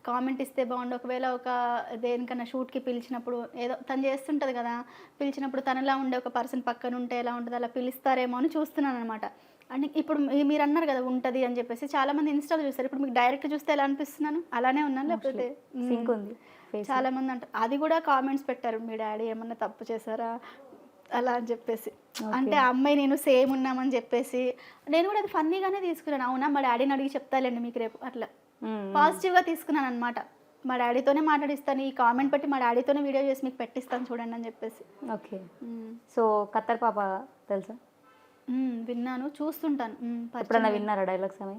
కామెంట్ ఇస్తే బాగుండు, ఒకవేళ ఒక దేనికన్నా షూట్కి పిలిచినప్పుడు ఏదో తను చేస్తుంటుంది కదా, పిలిచినప్పుడు తనలా ఉండే ఒక పర్సన్ పక్కన ఉంటే ఎలా ఉంటుంది, అలా పిలుస్తారేమో అని చూస్తున్నాను అనమాట. అంటే ఇప్పుడు మీరు అన్నారు కదా ఉంటుంది అని చెప్పేసి, చాలామంది ఇన్స్టాలో చూస్తారు. ఇప్పుడు మీకు డైరెక్ట్ చూస్తే ఎలా అనిపిస్తున్నాను, అలానే ఉన్నాను లేకపోతే సింక్ ఉంది. చాలామంది అంటారు, అది కూడా కామెంట్స్ పెట్టారు, మీ డాడీ ఏమన్నా తప్పు చేశారా అలా అని చెప్పేసి. అంటే ఆ అమ్మాయి నేను సేమ్ ఉన్నామని చెప్పేసి నేను కూడా అది ఫన్నీగానే తీసుకున్నాను. అవునా, మా డాడీని అడిగి చెప్తాలేండి మీకు రేపు, అట్లా పాజిటివ్గా తీసుకున్నాను అనమాట. మా డాడీతోనే మాట్లాడిస్తాను, ఈ కామెంట్ పెట్టి మా డాడీతోనే వీడియో చేసి మీకు పెట్టిస్తాను చూడండి అని చెప్పేసి. ఓకే. సో కత్తర్ పాప తెలుసా? విన్నాను, చూస్తుంటాను. ఎప్పుడన్నా విన్నారా డైలాగ్స్ అవి?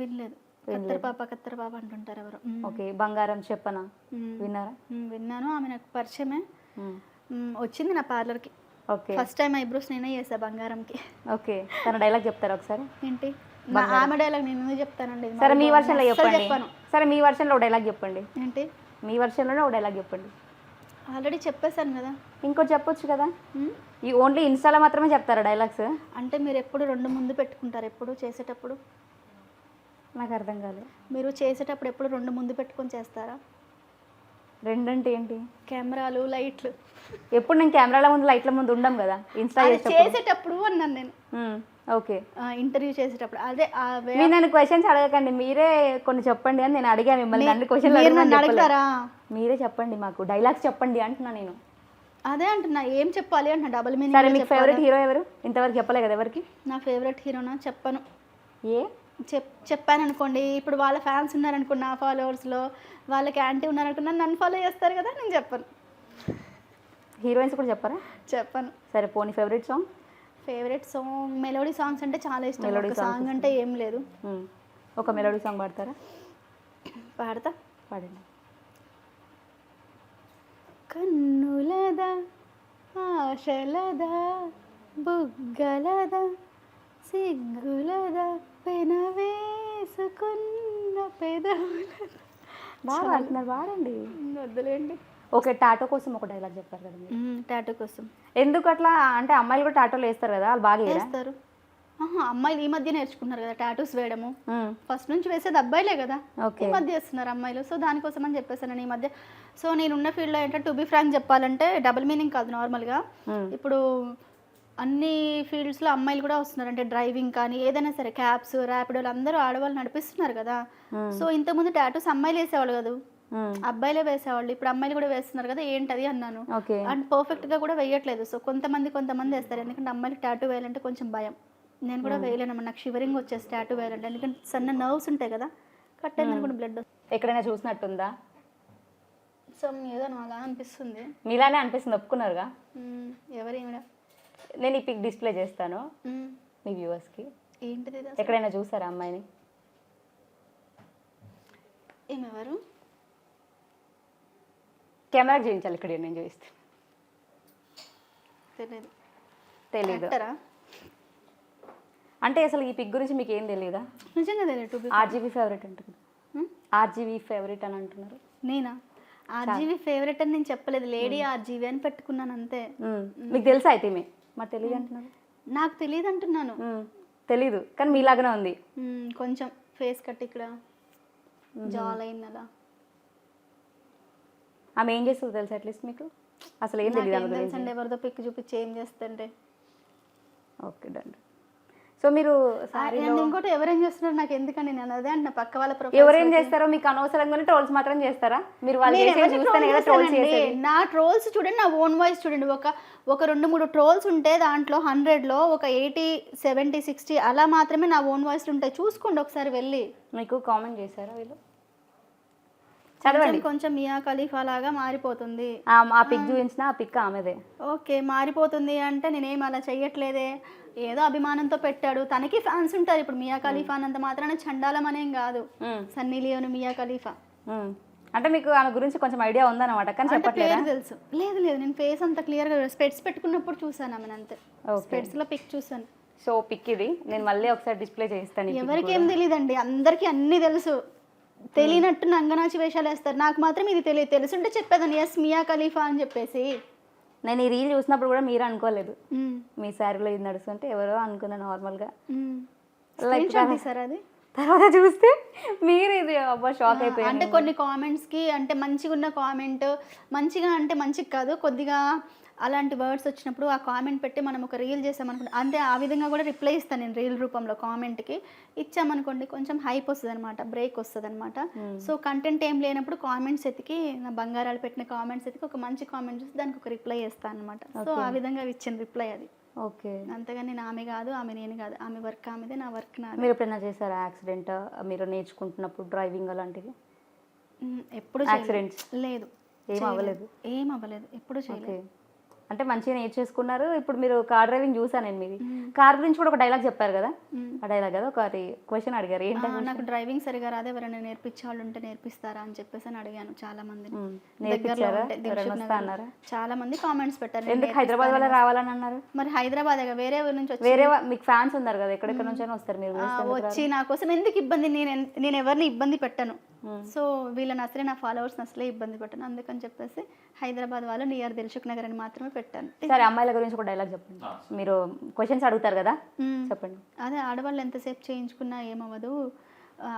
వినలేదు. కత్తర్ పాప అంటుంటారు ఎవరు. ఓకే. బంగారం చెప్పనా విన్నారా? విన్నాను, ఆమె నాకు పరిచయమే. వచ్చింది నా పార్లర్కి. ఓకే. ఫస్ట్ టైం ఐబ్రోస్ నేనే చేసా బంగారంకి. ఓకే. తన డైలాగ్ చెప్తారా ఒకసారి? ఏంటి ఆమె డైలాగ్ నేను ఎందుకు చెప్తానండి? సరే మీ వర్షన్లో చెప్పండి. చెప్పాను. సరే మీ వర్షన్లో ఒక డైలాగ్ చెప్పండి. ఏంటి మీ వర్షన్లోనే ఒక డైలాగ్ చెప్పండి. ఆల్రెడీ చెప్పేశాను కదా. ఇంకోటి చెప్పొచ్చు కదా. ఈ ఓన్లీ ఇన్స్టాలో మాత్రమే చెప్తారా డైలాగ్స్? అంటే మీరు ఎప్పుడు రెండు ముందు పెట్టుకుంటారు, ఎప్పుడు చేసేటప్పుడు? నాకు అర్థం కాలేదు. మీరు చేసేటప్పుడు ఎప్పుడు రెండు ముందు పెట్టుకొని చేస్తారా? రెండంటే ఏంటి? కెమెరాలు, లైట్లు. ఎప్పుడు నేను కెమెరాల ముందు లైట్ల ముందు ఉండం కదా ఇన్స్టా చేసేటప్పుడు అన్నాను నేను. ఓకే. ఇంటర్వ్యూ చేసేటప్పుడు అదే మీరు నన్ను క్వశ్చన్స్ అడగకండి, మీరే కొన్ని చెప్పండి అని నేను అడిగాను మిమ్మల్ని. అన్ని క్వశ్చన్లు అడుగుతారా? మీరే చెప్పండి, మాకు డైలాగ్స్ చెప్పండి అంటున్నా నేను. అదే అంటున్నా, ఏం చెప్పాలి అంటున్నా, డబుల్ మీనింగ్. సరే మీకు ఫేవరెట్ హీరో ఎవరు? ఇంతవరకు చెప్పలే కదా ఎవరికి? నా ఫేవరెట్ హీరోనా చెప్పను. ఏ చెప్పాను అనుకోండి, ఇప్పుడు వాళ్ళ ఫ్యాన్స్ ఉన్నారనుకోండి, నా ఫాలోవర్స్లో వాళ్ళకి యాంటీ ఉన్నారనుకున్నా, నన్ను ఫాలో చేస్తారు కదా, నేను చెప్పను. హీరోయిన్స్ కూడా చెప్పరా? చెప్పను. సరే పోనీ favourite song? Favourite song melody songs అంటే చాలా ఇష్టం. మెలోడీ సాంగ్ అంటే ఏం లేదు. ఒక మెలోడీ సాంగ్ పాడతారా? పాడతా. పాడండి. కన్నులదా ఆశలదా బుగ్గలదా సిగ్గులదా పెనవేసుకున్న పెదవులదా. బాగా పాడుతున్నారు, పాడండి. వద్దులేండి. ఓకే. టాటో కోసం ఒక డైలాగ్ చెప్పారు కదా మీరు. టాటో కోసం ఎందుకు అట్లా? అంటే అమ్మాయిలు కూడా టాటోలు వేస్తారు కదా, వాళ్ళు బాగా వేస్తారు. అమ్మాయిలు ఈ మధ్య నేర్చుకున్నారు కదా టాటూస్ వేయడము. ఫస్ట్ నుంచి వేసేది అబ్బాయిలే కదా, ఈ మధ్య వేస్తున్నారు అమ్మాయిలు. సో దానికోసం అని చెప్పేసాను నేను ఈ మధ్య. సో నేనున్న ఫీల్డ్లో ఏంటంటే, టు బి ఫ్రాంక్ చెప్పాలంటే, డబుల్ మీనింగ్ కాదు, నార్మల్గా ఇప్పుడు అన్ని ఫీల్డ్స్లో అమ్మాయిలు కూడా వస్తున్నారు. అంటే డ్రైవింగ్ కానీ ఏదైనా సరే, క్యాబ్స్, ర్యాపిడోలు అందరూ ఆడవాళ్ళు నడిపిస్తున్నారు కదా. సో ఇంతకుముందు టాటూస్ అమ్మాయిలు వేసేవాళ్ళు కదా, అబ్బాయిలే వేసేవాళ్ళు. ఇప్పుడు అమ్మాయిలు కూడా వేస్తున్నారు కదా, ఏంటది అన్నాను. అండ్ పర్ఫెక్ట్గా కూడా వేయట్లేదు. సో కొంతమంది వేస్తారు, ఎందుకంటే అమ్మాయికి టాటూ వేయాలంటే కొంచెం భయం. నేను కూడా వేయలేనమ్మా, నాకు షివరింగ్ వచ్చేసి టాటూ వేయాలంటే. ఎందుకంటే సన్న నర్వ్స్ ఉంటాయి కదా, కట్ అయిందని కూడా బ్లడ్ ఎక్కడైనా చూసినట్టుందా? సో ఏదో అలా అనిపిస్తుంది. మీలానే అనిపిస్తుంది, ఒప్పుకున్నారుగా. ఎవరేమిడా? నేను ఈ పిక్ డిస్ప్లే చేస్తాను మీ వ్యూవర్స్కి. ఏంటిది? ఎక్కడైనా చూసారా అమ్మాయిని? ఏమెవరు? కెమెరా చూపించాలి, ఇక్కడ నేను చూపిస్తాను. తెలీదు అంటే అసలు ఈ పిక్ గురించి మీకు ఏం తెలియదా? నిజంగా తెలియదు. ఆర్జీవీ ఫేవరెట్ అంటున్నారు. ఆర్జీవీ ఫేవరెట్ అని అంటున్నారు. నేనా? ఆర్జీవీ ఫేవరెట్ అని నేను చెప్పలేదు, లేడీ ఆర్జీవీ అని పెట్టుకున్నాను అంతే. మీకు తెలుసా అయితే? మరి తెలియదు అంటున్నారు. నాకు తెలియదు అంటున్నాను. తెలీదు కానీ మీలాగానే ఉంది కొంచెం. ఫేస్ కట్ ఇక్కడ జాలైన్ అలా. ఆమె ఏం చేస్తుంది తెలుసా అట్లీస్ట్ మీకు? అసలు ఏం తెలియదు తెలుసండి, ఎవరితో పిక్ చూపించి ఏం చేస్తుంటే. Okay done. సో మీరు ఇంకోటి ఎవరేం చేస్తున్నారు నాకు ఎందుకండి, నేను అదే అంటే పక్క వాళ్ళ ఎవరేం చేస్తారో మీకు అనవసరంగానే ట్రోల్స్ మాత్రం చేస్తారా మీరు? వాళ్ళు చూస్తేనే కదా ట్రోల్స్ చేసేది. నా ట్రోల్స్ చూడండి, నా ఓన్ వాయిస్ చూడండి. ఒక 2-3 ట్రోల్స్ ఉంటే దాంట్లో 100లో ఒక 80, 70, 60 అలా మాత్రమే నా ఓన్ వాయిస్లు ఉంటాయి. చూసుకోండి ఒకసారి వెళ్ళి. మీకు కామెంట్ చేశారా వీళ్ళు? చదవండి. కొంచెం మియా ఖలీఫా లాగా మారిపోతుంది. ఆ పిక్ చూపించిన ఆ పిక్ ఆమెదే. ఓకే, మారిపోతుంది అంటే నేనేం అలా చెయ్యట్లేదే, ఏదో అభిమానంతో పెట్టాడు. తనకి ఫ్యాన్స్ ఉంటారు. ఇప్పుడు మియా ఖలీఫా అన్నంత మాత్రాన చండాలం అనేం కాదు. సన్నీ లియోన్, మియా ఖలీఫా అంటే మీకు ఆమె గురించి కొంచెం ఐడియా ఉందన్నమాట, కానీ చెప్పట్లేదా? తెలుసు. లేదు నేను ఫేస్ అంత క్లియర్గా స్పెట్స్ పెట్టుకున్నప్పుడు చూసాను ఆమెను అంతే. స్పెట్స్లో పిక్ చూసాను. సో పిక్ ఇది నేను మళ్ళీ ఒకసారి డిస్ప్లే చేస్తాను. ఎవరికి ఏం తెలియదండి, అందరికీ అన్నీ తెలుసు. తెలియనట్టు నంగనాచి వేషాలు వేస్తారు. నాకు మాత్రం ఇది తెలియదు. తెలుసుంటే చెప్పేదాన్ని, ఎస్ మియా ఖలీఫా అని చెప్పేసి. నేను ఈ రీల్ చూసినప్పుడు కూడా మీరు అనుకోలేదు మీ శారీలో ఇది నడుస్తుంటే ఎవరో అనుకున్నా నార్మల్గా. స్క్రీన్ షాట్ తీసారా అది? తర్వాత చూస్తే మీరు ఇది అబ్బా షాక్ అయిపోయారు. అంటే కొన్ని కామెంట్స్కి అంటే మంచిగా ఉన్న కామెంట్, మంచిగా అంటే మంచిగా కాదు, కొద్దిగా అలాంటి వర్డ్స్ వచ్చినప్పుడు ఆ కామెంట్ పెట్టి మనం ఒక రీల్ చేసామనుకోండి, అంతే ఆ విధంగా కూడా రిప్లై ఇస్తాను నేను రీల్ రూపంలో. కామెంట్కి ఇచ్చామనుకోండి కొంచెం హైప్ వస్తుంది అనమాట, బ్రేక్ వస్తుంది అనమాట. సో కంటెంట్ ఏం లేనప్పుడు కామెంట్స్ ఎతికి, నా బంగారాలు పెట్టిన కామెంట్స్ ఎతికి ఒక మంచి కామెంట్ చూసి దానికి ఒక రిప్లై చేస్తాను అనమాట. సో ఆ విధంగా ఇచ్చిన రిప్లై అది. ఓకే. అంతగా నేను ఆమె కాదు, ఆమె నేను కాదు, ఆమె వర్క్ ఆమెదే, నా వర్క్ నాది. మీరు ఎప్పుడైనా చేశారా యాక్సిడెంట్ మీరు నేర్చుకుంటున్నప్పుడు డ్రైవింగ్ అలాంటివి? ఎప్పుడు యాక్సిడెంట్స్ లేదు, ఏం అవ్వలేదు? ఏం అవ్వలేదు, ఎప్పుడు చేయలేదు. అంటే మంచిగా నేర్చేసుకున్నారు. ఇప్పుడు మీరు కార్ డ్రైవింగ్ చూసాను నేను మీది. కార్ గురించి కూడా ఒక డైలాగ్ చెప్పారు కదా, ఆ డైలాగ్ కదా ఒకటి క్వశ్చన్ అడిగారు, ఏంటంటే నాకు డ్రైవింగ్ సరిగా రాదు, ఎవరైనా నేర్పించే వాళ్ళు ఉంటే నేర్పిస్తారా అని చెప్పేసి అని అడిగాను చాలా మందిని. నేర్పించారా? చాలా మంది కామెంట్స్ పెట్టారు. ఎందుకు హైదరాబాద్ వల్ల రావాలని అన్నారు? మరి హైదరాబాద్ వేరే ఊరి నుంచి వచ్చి, వేరే మీకు ఫ్యాన్స్ ఉన్నారు కదా, ఎక్కడెక్కడ నుంచి వస్తారు మీరు వచ్చి నా కోసం ఎందుకు ఇబ్బంది, నేను ఎవరిని ఇబ్బంది పెట్టను. సో వీళ్ళని అసలే, నా ఫాలోవర్స్ అసలే ఇబ్బంది పెట్టను, అందుకని చెప్పేసి హైదరాబాద్ వాళ్ళు నియర్ దిల్సుఖ్ నగర్ అని మాత్రమే పెట్టాను. సరే, అమ్మాయిల గురించి ఒక డైలాగ్ చెప్పండి. మీరు క్వశ్చన్స్ అడుగుతారు కదా, చెప్పండి. అదే, ఆడవాళ్ళు ఎంతసేపు చేయించుకున్నా ఏమవ్వదు,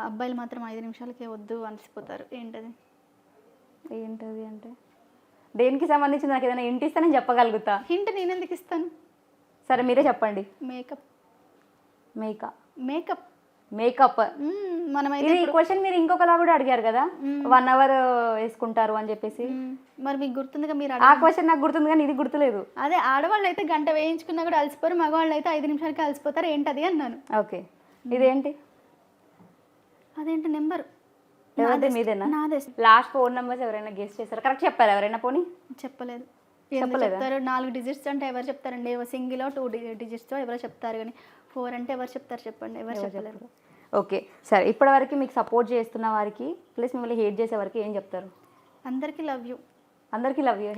అబ్బాయిలు మాత్రం 5 నిమిషాలకే వద్దు అలసిపోతారు. ఏంటది? ఏంటది అంటే దేనికి సంబంధించి నాకు ఏదైనా హింట్ ఇస్తే నేను చెప్పగలుగుతా. హింట్ నేను ఎందుకు ఇస్తాను? సరే మీరే చెప్పండి. మేకప్. మేకప్ మనమైతే ఇది క్వశ్చన్ మీరు ఇంకొకలా కూడా అడిగారు కదా, 1 అవర్ వేసుకుంటారు అని చెప్పేసి. మరి మీకు గుర్తుందిగా మీరు ఆ క్వశ్చన్ నాకు గుర్తుంది కానీ ఇది గుర్తులేదు. అదే, ఆడవాళ్ళు అయితే గంట వేయించుకున్నా కూడా అలసిపోరు, మగవాళ్ళు అయితే 5 నిమిషాలకి అలసిపోతారు. ఏంటది అన్నాను. ఓకే, ఇదేంటి? అదేంటి నెంబర్? మీదేనా? నాదే. లాస్ట్ 4 నెంబర్స్ ఎవరైనా గెస్ట్ చేశారు? కరెక్ట్ చెప్పారు ఎవరైనా? పోనీ చెప్పలేదు. చెప్తారు 4 డిజిట్స్ అంటే ఎవరు చెప్తారండి? సింగిల్ 2 డిజిట్స్ ఎవరో చెప్తారు, కానీ 4 అంటే ఎవరు చెప్తారు చెప్పండి? ఎవరు చెప్పలేరు. ఓకే, సరే ఇప్పటివరకు మీకు సపోర్ట్ చేస్తున్న వారికి ప్లస్ మిమ్మల్ని హేట్ చేసే వారికి ఏం చెప్తారు? అందరికీ లవ్ యూ. అందరికీ లవ్ యూ.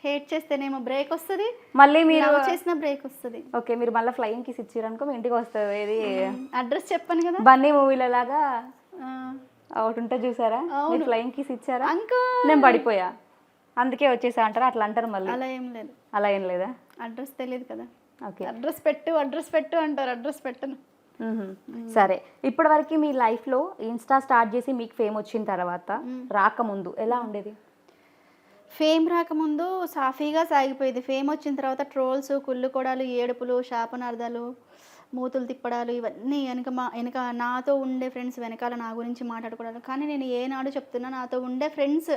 హేట్ చేస్తేనేమో బ్రేక్ వస్తుంది, మళ్ళీ మీరు చేసిన బ్రేక్ వస్తుంది. ఓకే, మీరు మళ్ళీ ఫ్లయింగ్ కిస్ ఇచ్చారనుకో మీ ఇంటికి వస్తుంది. ఇది అడ్రస్ చెప్పాను కదా, బన్నీ మూవీలో లాగా ఒకటి ఉంటే చూసారా, మీరు ఫ్లయింగ్ కిస్ ఇచ్చారా, నేను పడిపోయా అందుకే వచ్చేసా అంటారా? అట్లా అంటారు మళ్ళీ? అలా ఏం లేదు. అలా ఏం లేదా? అడ్రస్ తెలియదు కదా. ఓకే, అడ్రస్ పెట్టు అంటారు, అడ్రస్ పెట్టను. సరే, ఇప్పటి వరకు మీ లైఫ్లో ఇన్స్టా స్టార్ట్ చేసి మీకు ఫేమ్ వచ్చిన తర్వాత రాకముందు ఎలా ఉండేది? ఫేమ్ రాకముందు సాఫీగా సాగిపోయేది. ఫేమ్ వచ్చిన తర్వాత ట్రోల్స్, కుళ్ళుకోడాలు, ఏడుపులు, శాపనార్థాలు, మూతులు తిప్పడాలు, ఇవన్నీ వెనక నాతో ఉండే ఫ్రెండ్స్ వెనకాల నా గురించి మాట్లాడుకోవడాలు. కానీ నేను ఏనాడు చెప్తున్నా, నాతో ఉండే ఫ్రెండ్స్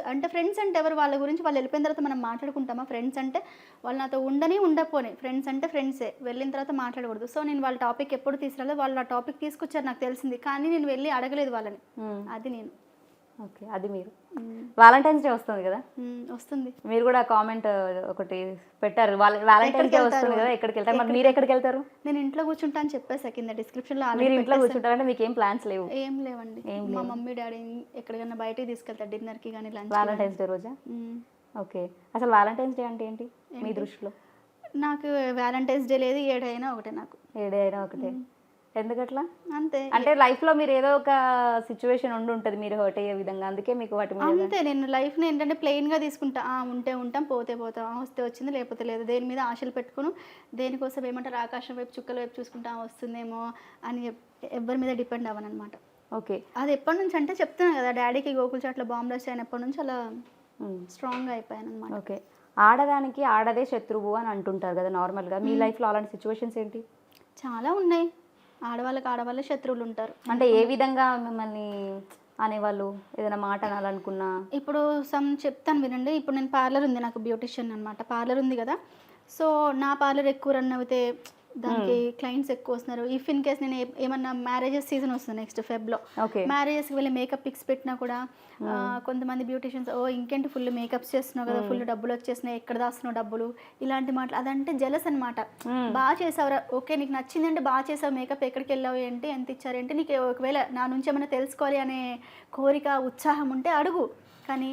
అంటే ఎవరు? వాళ్ళ గురించి వాళ్ళు వెళ్ళిపోయిన తర్వాత మనం మాట్లాడుకుంటామా? ఫ్రెండ్స్ అంటే వాళ్ళు నాతో ఉండపోని, ఫ్రెండ్స్ అంటే ఫ్రెండ్సే, వెళ్ళిన తర్వాత మాట్లాడకూడదు. సో నేను వాళ్ళ టాపిక్ ఎప్పుడు తీసుకురాలేదు, వాళ్ళు ఆ టాపిక్ తీసుకొచ్చారు నాకు తెలిసింది, కానీ నేను వెళ్ళి అడగలేదు వాళ్ళని. అది నేను. ఓకే, అది మీరు. వాలంటైన్స్ డే వస్తుంది కదా, వస్తుంది. మీరు కూడా కామెంట్ ఒకటి పెట్టారు, వాలంటైన్స్ డే వస్తుంది కదా, ఎక్కడికి వెళ్తారు? మరి మీరు ఎక్కడికి వెళ్తారు? నేను ఇంట్లో కూర్చుంటా అని చెప్పేసా కింద డిస్క్రిప్షన్లో. మీరు ఇంట్లో కూర్చుంటారంటే మీకు ఏం ప్లాన్స్ లేవు? ఏం లేవండి. మా మమ్మీ డాడీ ఎక్కడికైనా బయటకి తీసుకెళ్తారు, డిన్నర్కి కానీ లంచ్. వాలంటైన్స్ డే రోజా? ఓకే, అసలు వాలంటైన్స్ డే అంటే ఏంటి మీ దృష్టిలో? నాకు వాలంటైన్స్ డే లేదు, ఏడైనా ఒకటే. నాకు ఏడైనా ఒకటే. ఎందుకట్లా? అంతే. అంటే లైఫ్లో మీరు ఏదో ఒక సిచ్యువేషన్ ఉంటుంది మీరు హర్ట్ అయ్యే విధంగా, అందుకే మీకు వాటి మీద అంతే. నేను లైఫ్ని ఏంటంటే ప్లెయిన్గా తీసుకుంటా, ఉంటే ఉంటాం, పోతే పోతాం, వస్తే వచ్చింది, లేకపోతే లేదు. దేని మీద ఆశలు పెట్టుకుని దేనికోసం ఏమంటారు ఆకాశం వైపు చుక్కల వైపు చూసుకుంటా వస్తుందేమో అని ఎవరి మీద డిపెండ్ అవ్వను అనమాట. ఓకే, అది ఎప్పటి నుంచి అంటే చెప్తున్నా కదా, డాడీకి గోకుల్ చాట్లో బాంబ్ బ్లాస్ట్ అయినప్పటి నుంచి అలా స్ట్రాంగ్గా అయిపోయాను అనమాట. ఓకే, ఆడదానికి ఆడదే శత్రువు అని అంటుంటారు కదా నార్మల్గా, మీ లైఫ్లో అలాంటి సిచ్యువేషన్స్ ఏంటి? చాలా ఉన్నాయి. ఆడవాళ్ళే శత్రువులు ఉంటారు. అంటే ఏ విధంగా మిమ్మల్ని అనేవాళ్ళు? ఏదైనా మాట అనాలనుకున్నా? ఇప్పుడు చెప్తాను వినండి. ఇప్పుడు నేను పార్లర్ ఉంది, నాకు బ్యూటిషియన్ అనమాట, పార్లర్ ఉంది కదా. సో నా పార్లర్ ఎక్కువ రన్ అవుతే దానికి క్లయింట్స్ ఎక్కువ వస్తున్నారు. ఇఫ్ ఇన్ కేస్ నేను ఏమన్నా మ్యారేజెస్ సీజన్ వస్తుంది నెక్స్ట్ ఫెబ్లో, మ్యారేజెస్కి వెళ్ళి మేకప్ పిక్స్ పెట్టినా కూడా కొంతమంది బ్యూటిషియన్స్ ఇంకేంటి ఫుల్ మేకప్స్ చేస్తున్నావు కదా, ఫుల్ డబ్బులు వచ్చేసినాయి, ఎక్కడ దాస్తున్నావు డబ్బులు, ఇలాంటి మాటలు. అదంటే జెలస్ అనమాట. బాగా చేసావురా, ఓకే నీకు నచ్చిందంటే బాగా చేసావు, మేకప్ ఎక్కడికి వెళ్ళావు ఏంటి, ఎంత ఇచ్చారు ఏంటి, నీకు ఒకవేళ నా నుంచి ఏమైనా తెలుసుకోవాలి అనే కోరిక, ఉత్సాహం ఉంటే అడుగు. కానీ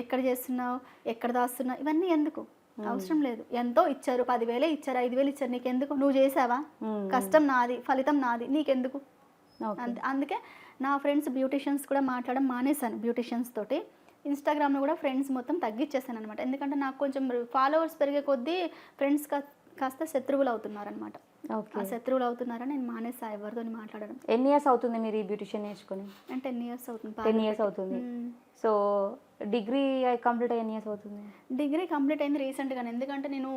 ఎక్కడ చేస్తున్నావు, ఎక్కడ దాస్తున్నావు, ఇవన్నీ ఎందుకు? అవసరం లేదు. ఎంతో ఇచ్చారు, 10,000 ఇచ్చారు, 5,000 ఇచ్చారు, నీకెందుకు? నువ్వు చేసావా, కష్టం నాది, ఫలితం నాది, నీకెందుకు? అందుకే నా ఫ్రెండ్స్ బ్యూటిషియన్స్ కూడా మాట్లాడడం మానేశాను. బ్యూటిషియన్స్ తోటి ఇన్స్టాగ్రామ్లో కూడా ఫ్రెండ్స్ మొత్తం తగ్గించేసాను అనమాట. ఎందుకంటే నాకు కొంచెం ఫాలోవర్స్ పెరిగే కొద్దీ ఫ్రెండ్స్ కాస్త శత్రువులు అవుతున్నారు అనమాట. ఓకే. ఆ శత్రువులు అవుతున్నారా నేను మానేసా ఎవరితో మాట్లాడడం. ఎన్ని ఇయర్స్ అవుతుంది మీరు ఈ బ్యూటిషియన్ నేర్చుకొని? అంటే 10 years అవుతుంది. 10 years అవుతుంది. సో డిగ్రీ కంప్లీట్ అయ్యి ఎన్ని ఇయర్స్ అవుతుంది? డిగ్రీ కంప్లీట్ అయింది రీసెంట్గానే. ఎందుకంటే నేను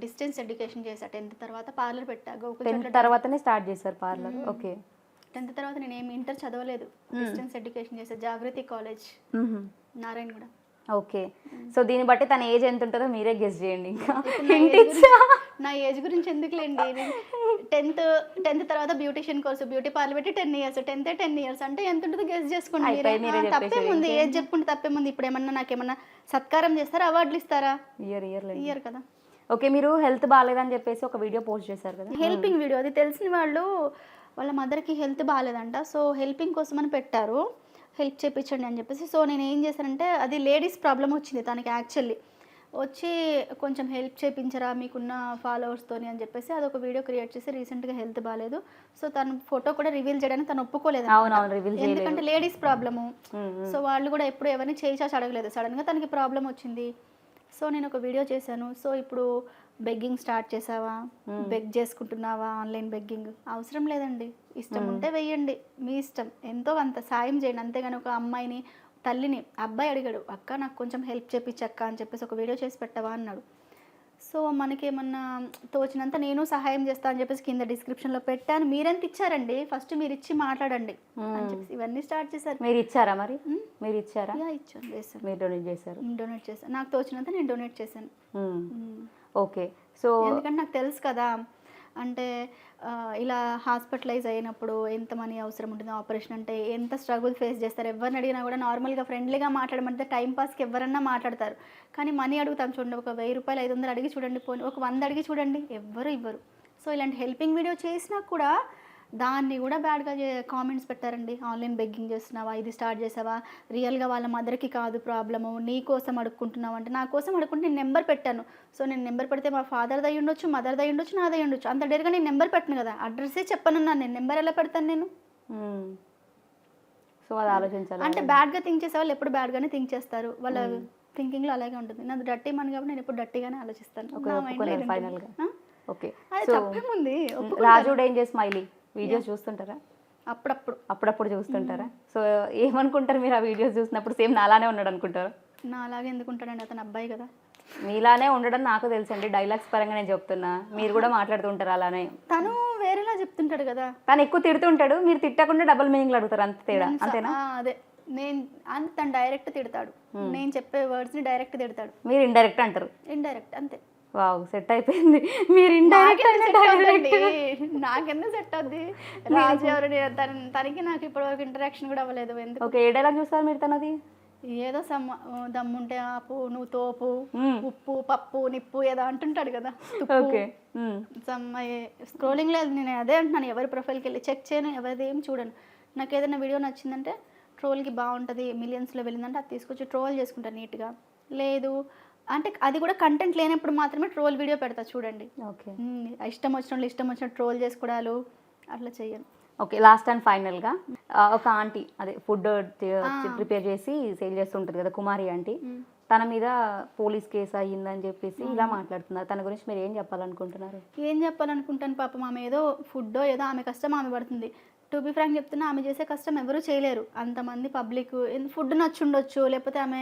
డిస్టెన్స్ ఎడ్యుకేషన్ చేశా. 10th తర్వాత పార్లర్ పెట్టా. 10th తర్వాతనే స్టార్ట్ చేశారు పార్లర్. ఓకే. 10th తర్వాత నేను ఏమి ఇంటర్ చదవలేదు. డిస్టెన్స్ ఎడ్యుకేషన్ చేసా. జాగృతి కాలేజ్ నారాయణగూడ. ఓకే. సో దీన్ని బట్టి తన ఏజ్ ఎంత ఉంటుందో మీరే గెస్ చేయండి. ఇంకా నా ఏజ్ గురించి ఎందుకులేండి. 10th తర్వాత బ్యూటిషియన్ కోర్సు బ్యూటీ పార్లర్ పెట్టి 10 years. 10 years అంటే ఎంత ఉంటుందో గెస్ చేసుకోండి. తప్పేముంది, ఏజ్ చెప్పుకుంటే తప్పేముంది. ఇప్పుడు ఏమన్నా నాకేమన్నా సత్కారం చేస్తారా, అవార్డులు ఇస్తారా? ఇయర్ కదా. ఓకే. మీరు హెల్త్ బాగాలేదని చెప్పేసి ఒక వీడియో పోస్ట్ చేశారు కదా, హెల్పింగ్ వీడియో. అది తెలిసిన వాళ్ళు వాళ్ళ మదర్కి హెల్త్ బాగాలేదంట. సో హెల్పింగ్ కోసం అని పెట్టారు, హెల్ప్ చేయించండి అని చెప్పేసి. సో నేను ఏం చేశానంటే, అది లేడీస్ ప్రాబ్లం వచ్చింది తనకి యాక్చువల్లీ. వచ్చి కొంచెం హెల్ప్ చేయించరా మీకున్న ఫాలోవర్స్తోని అని చెప్పేసి అదొక వీడియో క్రియేట్ చేసి రీసెంట్గా హెల్త్ బాగాలేదు. సో తన ఫోటో కూడా రివీల్ చేయడానికి తను ఒప్పుకోలేదు. ఎందుకంటే లేడీస్ ప్రాబ్లము. సో వాళ్ళు కూడా ఎప్పుడు ఎవరిని చేసి అడగలేదు. సడన్గా తనకి ప్రాబ్లం వచ్చింది. సో నేను ఒక వీడియో చేశాను. సో ఇప్పుడు బెగ్గింగ్ స్టార్ట్ చేసావా, బెగ్ చేసుకుంటున్నావా, ఆన్లైన్ బెగ్గింగ్ అవసరం లేదండి. ఇష్టం ఉంటే వెయ్యండి, మీ ఇష్టం. ఎంతో అంత సాయం చేయండి. అంతేగాని ఒక అమ్మాయిని, తల్లిని, అబ్బాయి అడిగాడు అక్క నాకు కొంచెం హెల్ప్ చేయించక్క అని చెప్పేసి ఒక వీడియో చేసి పెట్టవా అన్నాడు. సో మనకేమన్నా తోచినంత నేను సహాయం చేస్తా అని చెప్పేసి కింద డిస్క్రిప్షన్లో పెట్టాను. మీరెంత ఇచ్చారండి, ఫస్ట్ మీరు ఇచ్చి మాట్లాడండి అని చెప్పేసి ఇవన్నీ స్టార్ట్ చేశారు. మీరు ఇచ్చారా? మరి మీరు ఇచ్చారా? ఇచ్చాను, చేశాను. మీరు డొనేట్ చేశారు? డొనేట్ చేశాను. నాకు తోచినంత నేను డొనేట్ చేశాను. ఓకే. సో ఎందుకంటే నాకు తెలుసు కదా, అంటే ఇలా హాస్పిటలైజ్ అయినప్పుడు ఎంత మనీ అవసరం ఉంటుంది, ఆపరేషన్ అంటే ఎంత స్ట్రగుల్ ఫేస్ చేస్తారు. ఎవరిని అడిగినా కూడా నార్మల్గా ఫ్రెండ్లీగా మాట్లాడమంటే టైంపాస్కి ఎవరన్నా మాట్లాడతారు. కానీ మనీ అడుగుతాం చూడండి, ఒక 1000 రూపాయలు 500 అడిగి చూడండి, పోనీ ఒక 100 అడిగి చూడండి, ఎవ్వరు ఇవ్వరు. సో ఇలాంటి హెల్పింగ్ వీడియో చేసినా కూడా దాన్ని కూడా బ్యాడ్గా కామెంట్స్ పెట్టారండి. ఆన్లైన్ బెగ్గింగ్ చేస్తున్నావా, ఇది స్టార్ట్ చేసావా, రియల్గా వాళ్ళ మదర్కి కాదు ప్రాబ్లము, నీ కోసం అడుక్కుంటున్నావు అంటే. నా కోసం అడుక్కుంటే నేను నెంబర్ పెట్టాను. సో నేను నెంబర్ పెడితే మా ఫాదర్ దయ్యి ఉండొచ్చు, మదర్ దయ్యి ఉండొచ్చు, నా దయ్యి ఉండొచ్చు. అంత డేర్గా నేను నెంబర్ పెట్టను కదా, అడ్రస్సే చెప్పనున్నాను. నేను నెంబర్ ఎలా పెడతాను నేను? సో అది ఆలోచించాలి. అంటే బ్యాడ్గా థింక్ చేసే వాళ్ళు ఎప్పుడు బ్యాడ్గానే థింక్ చేస్తారు. వాళ్ళ థింకింగ్లో అలాగే ఉంటుంది. నాది డర్టీ మని కాబట్టి నేను ఎప్పుడు డర్టీగానే ఆలోచిస్తాను. ఫైనల్గా ఓకే. తప్పేముంది. రాజు డేంజర్ స్మైలీ వీడియోస్ చూస్తుంటారా? అప్పుడప్పుడు చూస్తుంటారా? సో ఏమనుకుంటారు మీరు ఆ వీడియోస్ చూసినప్పుడు? సేమ్ నాలానే ఉన్నాడు అనుకుంటారు? నా అలాగే ఎందుకు ఉంటాడండి, అతను అబ్బాయి కదా. మీలానే ఉండడం నాకు తెలుసండి, డైలాగ్స్ పరంగా నేను చెప్తున్నా. మీరు కూడా మాట్లాడుతుంటారు అలానే. తను వేరేలా చెప్తుంటాడు కదా. తను ఎక్కువ తిడుతుంటాడు, మీరు తిట్టకుండా డబుల్ మీనింగ్లు అడుగుతారు, అంత తేడా. అంతేనా? అదే నేను తను డైరెక్ట్ తిడతాడు, నేను చెప్పే వర్డ్స్ని డైరెక్ట్ తిడతాడు. మీరు ఇండైరెక్ట్ అంటారు. ఇండైరెక్ట్ అంతే. వావ్, సెట్ అయిపోయింది. మీరు ఇండైరెక్ట్ నాకెందుకు సెట్ అవుద్ది? రాజు ఎవరు, తనకి నాకు ఇప్పటివరకు ఇంటరాక్షన్ కూడా అవ్వలేదు. ఎందుకు? ఓకే. ఏ డైలాగ్ చూస్తారు మీరు తనది? ఏదో దమ్ముంటే ఆపు, నువ్వు తోపు, ఉప్పు పప్పు నిప్పు ఏదో అంటుంటాడు కదా. స్క్రోలింగ్ లేదు, నేను అదే అంటున్నాను. ఎవరి ప్రొఫైల్కి వెళ్ళి చెక్ చేయను, ఎవరిది ఏం చూడను. నాకు ఏదైనా వీడియో నచ్చిందంటే ట్రోల్కి బాగుంటుంది, మిలియన్స్లో వెళ్ళిందంటే అది తీసుకొచ్చి ట్రోల్ చేసుకుంటాను నీట్గా. లేదు అంటే అది కూడా కంటెంట్ లేనప్పుడు మాత్రమే ట్రోల్ వీడియో పెడతా చూడండి. ఓకే. ఇష్టం వచ్చిన ట్రోల్ చేసుకోవడాలు అట్లా చెయ్యను. ఓకే. లాస్ట్ అండ్ ఫైనల్గా ఒక ఆంటీ, అదే ఫుడ్ ప్రిపేర్ చేసి సేల్ చేస్తుంటుంది కదా, కుమారి ఆంటీ, తన మీద పోలీస్ కేసు అయ్యిందని చెప్పేసి ఇలా మాట్లాడుతున్నారు. తన గురించి మీరు ఏం చెప్పాలనుకుంటున్నారు? ఏం చెప్పాలనుకుంటాను, పాపం ఆమె ఏదో ఫుడ్ ఏదో ఆమె కష్టం ఆమె పడుతుంది. టు బి ఫ్రాంక్ చెప్తున్నా, ఆమె చేసే కష్టం ఎవరూ చేయలేరు. అంతమంది పబ్లిక్ ఫుడ్ నచ్చుండొచ్చు, లేకపోతే ఆమె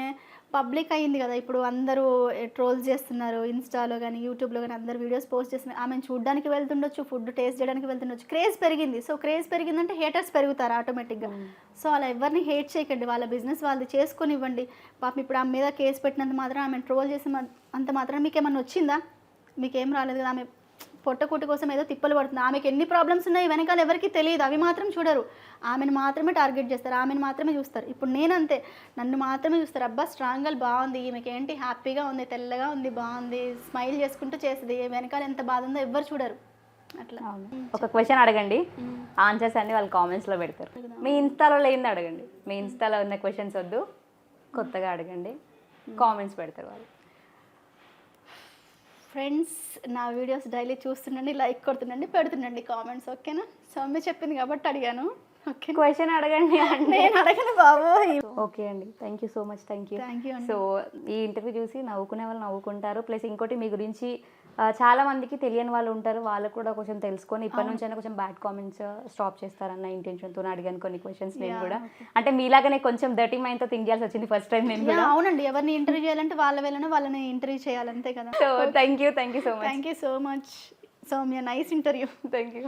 పబ్లిక్ అయ్యింది కదా, ఇప్పుడు అందరూ ట్రోల్స్ చేస్తున్నారు ఇన్స్టాలో కానీ యూట్యూబ్లో కానీ, అందరు వీడియోస్ పోస్ట్ చేస్తున్నారు. ఆమెను చూడడానికి వెళ్తుండొచ్చు, ఫుడ్ టేస్ట్ చేయడానికి వెళ్తుండొచ్చు. క్రేజ్ పెరిగింది. సో క్రేజ్ పెరిగిందంటే హేటర్స్ పెరుగుతారు ఆటోమేటిక్గా. సో అలా ఎవరిని హేట్ చేయకండి, వాళ్ళ బిజినెస్ వాళ్ళది చేసుకొని ఇవ్వండి. పాపం ఇప్పుడు ఆమె మీద కేసు పెట్టినంత మాత్రం, ఆమెను ట్రోల్ చేసి అంత మాత్రం మీకేమన్నా వచ్చిందా? మీకేం రాలేదు కదా. ఆమె పొట్టకూటి కోసం ఏదో తిప్పలు పడుతుంది. ఆమెకి ఎన్ని ప్రాబ్లమ్స్ ఉన్నాయి వెనకాల ఎవరికి తెలియదు, అవి మాత్రం చూడరు. ఆమెను మాత్రమే టార్గెట్ చేస్తారు, ఆమెను మాత్రమే చూస్తారు. ఇప్పుడు నేనంతే, నన్ను మాత్రమే చూస్తారు. అబ్బా స్ట్రాంగ్గా బాగుంది, ఈమెకి ఏంటి హ్యాపీగా ఉంది, తెల్లగా ఉంది, బాగుంది, స్మైల్ చేసుకుంటూ చేస్తుంది, వెనకాల ఎంత బాధ ఉందో ఎవ్వరు చూడరు. అట్లా. ఒక క్వశ్చన్ అడగండి, ఆన్సర్స్ అన్ని వాళ్ళు కామెంట్స్లో పెడతారు. మీ ఇన్స్టాలో లేనిది అడగండి. మీ ఇన్స్టాలో ఉన్న క్వశ్చన్స్ వద్దు, కొత్తగా అడగండి, కామెంట్స్ పెడతారు వాళ్ళు. ఫ్రెండ్స్, నా వీడియోస్ డైలీ చూస్తుండండి, లైక్ కొడుతుండండి, పెడుతుండండి కామెంట్స్. ఓకేనా? సౌమ్య చెప్పింది కాబట్టి అడిగాను. ఓకే, క్వశ్చన్ అడగండి. నేను అడగను బాబు. ఓకే అండి, thank you so much. Thank you. Thank you. So ఈ ఇంటర్వ్యూ చూసి నవ్వుకునే వాళ్ళు నవ్వుకుంటారు. ప్లస్ ఇంకోటి, మీ గురించి చాలా మందికి తెలియని వాళ్ళు ఉంటారు, వాళ్ళు కూడా కొంచెం తెలుసుకొని ఇప్పటి నుంచి అయినా కొంచెం బ్యాడ్ కామెంట్స్ స్టాప్ చేస్తారన్న ఇంటెన్షన్తో అడిగాను కొన్ని క్వశ్చన్స్ నేను కూడా. అంటే మీలాగానే కొంచెం డర్టీ మైండ్తో థింక్ చేయాల్సి వచ్చింది ఫస్ట్ టైం నేను కూడా. అవునండి, ఎవరిని ఇంటర్వ్యూ చేయాలంటే వాళ్ళని ఇంటర్వ్యూ చేయాలంతే కదా. So thank you so much. Thank you so much Soumya, nice interview. Thank you.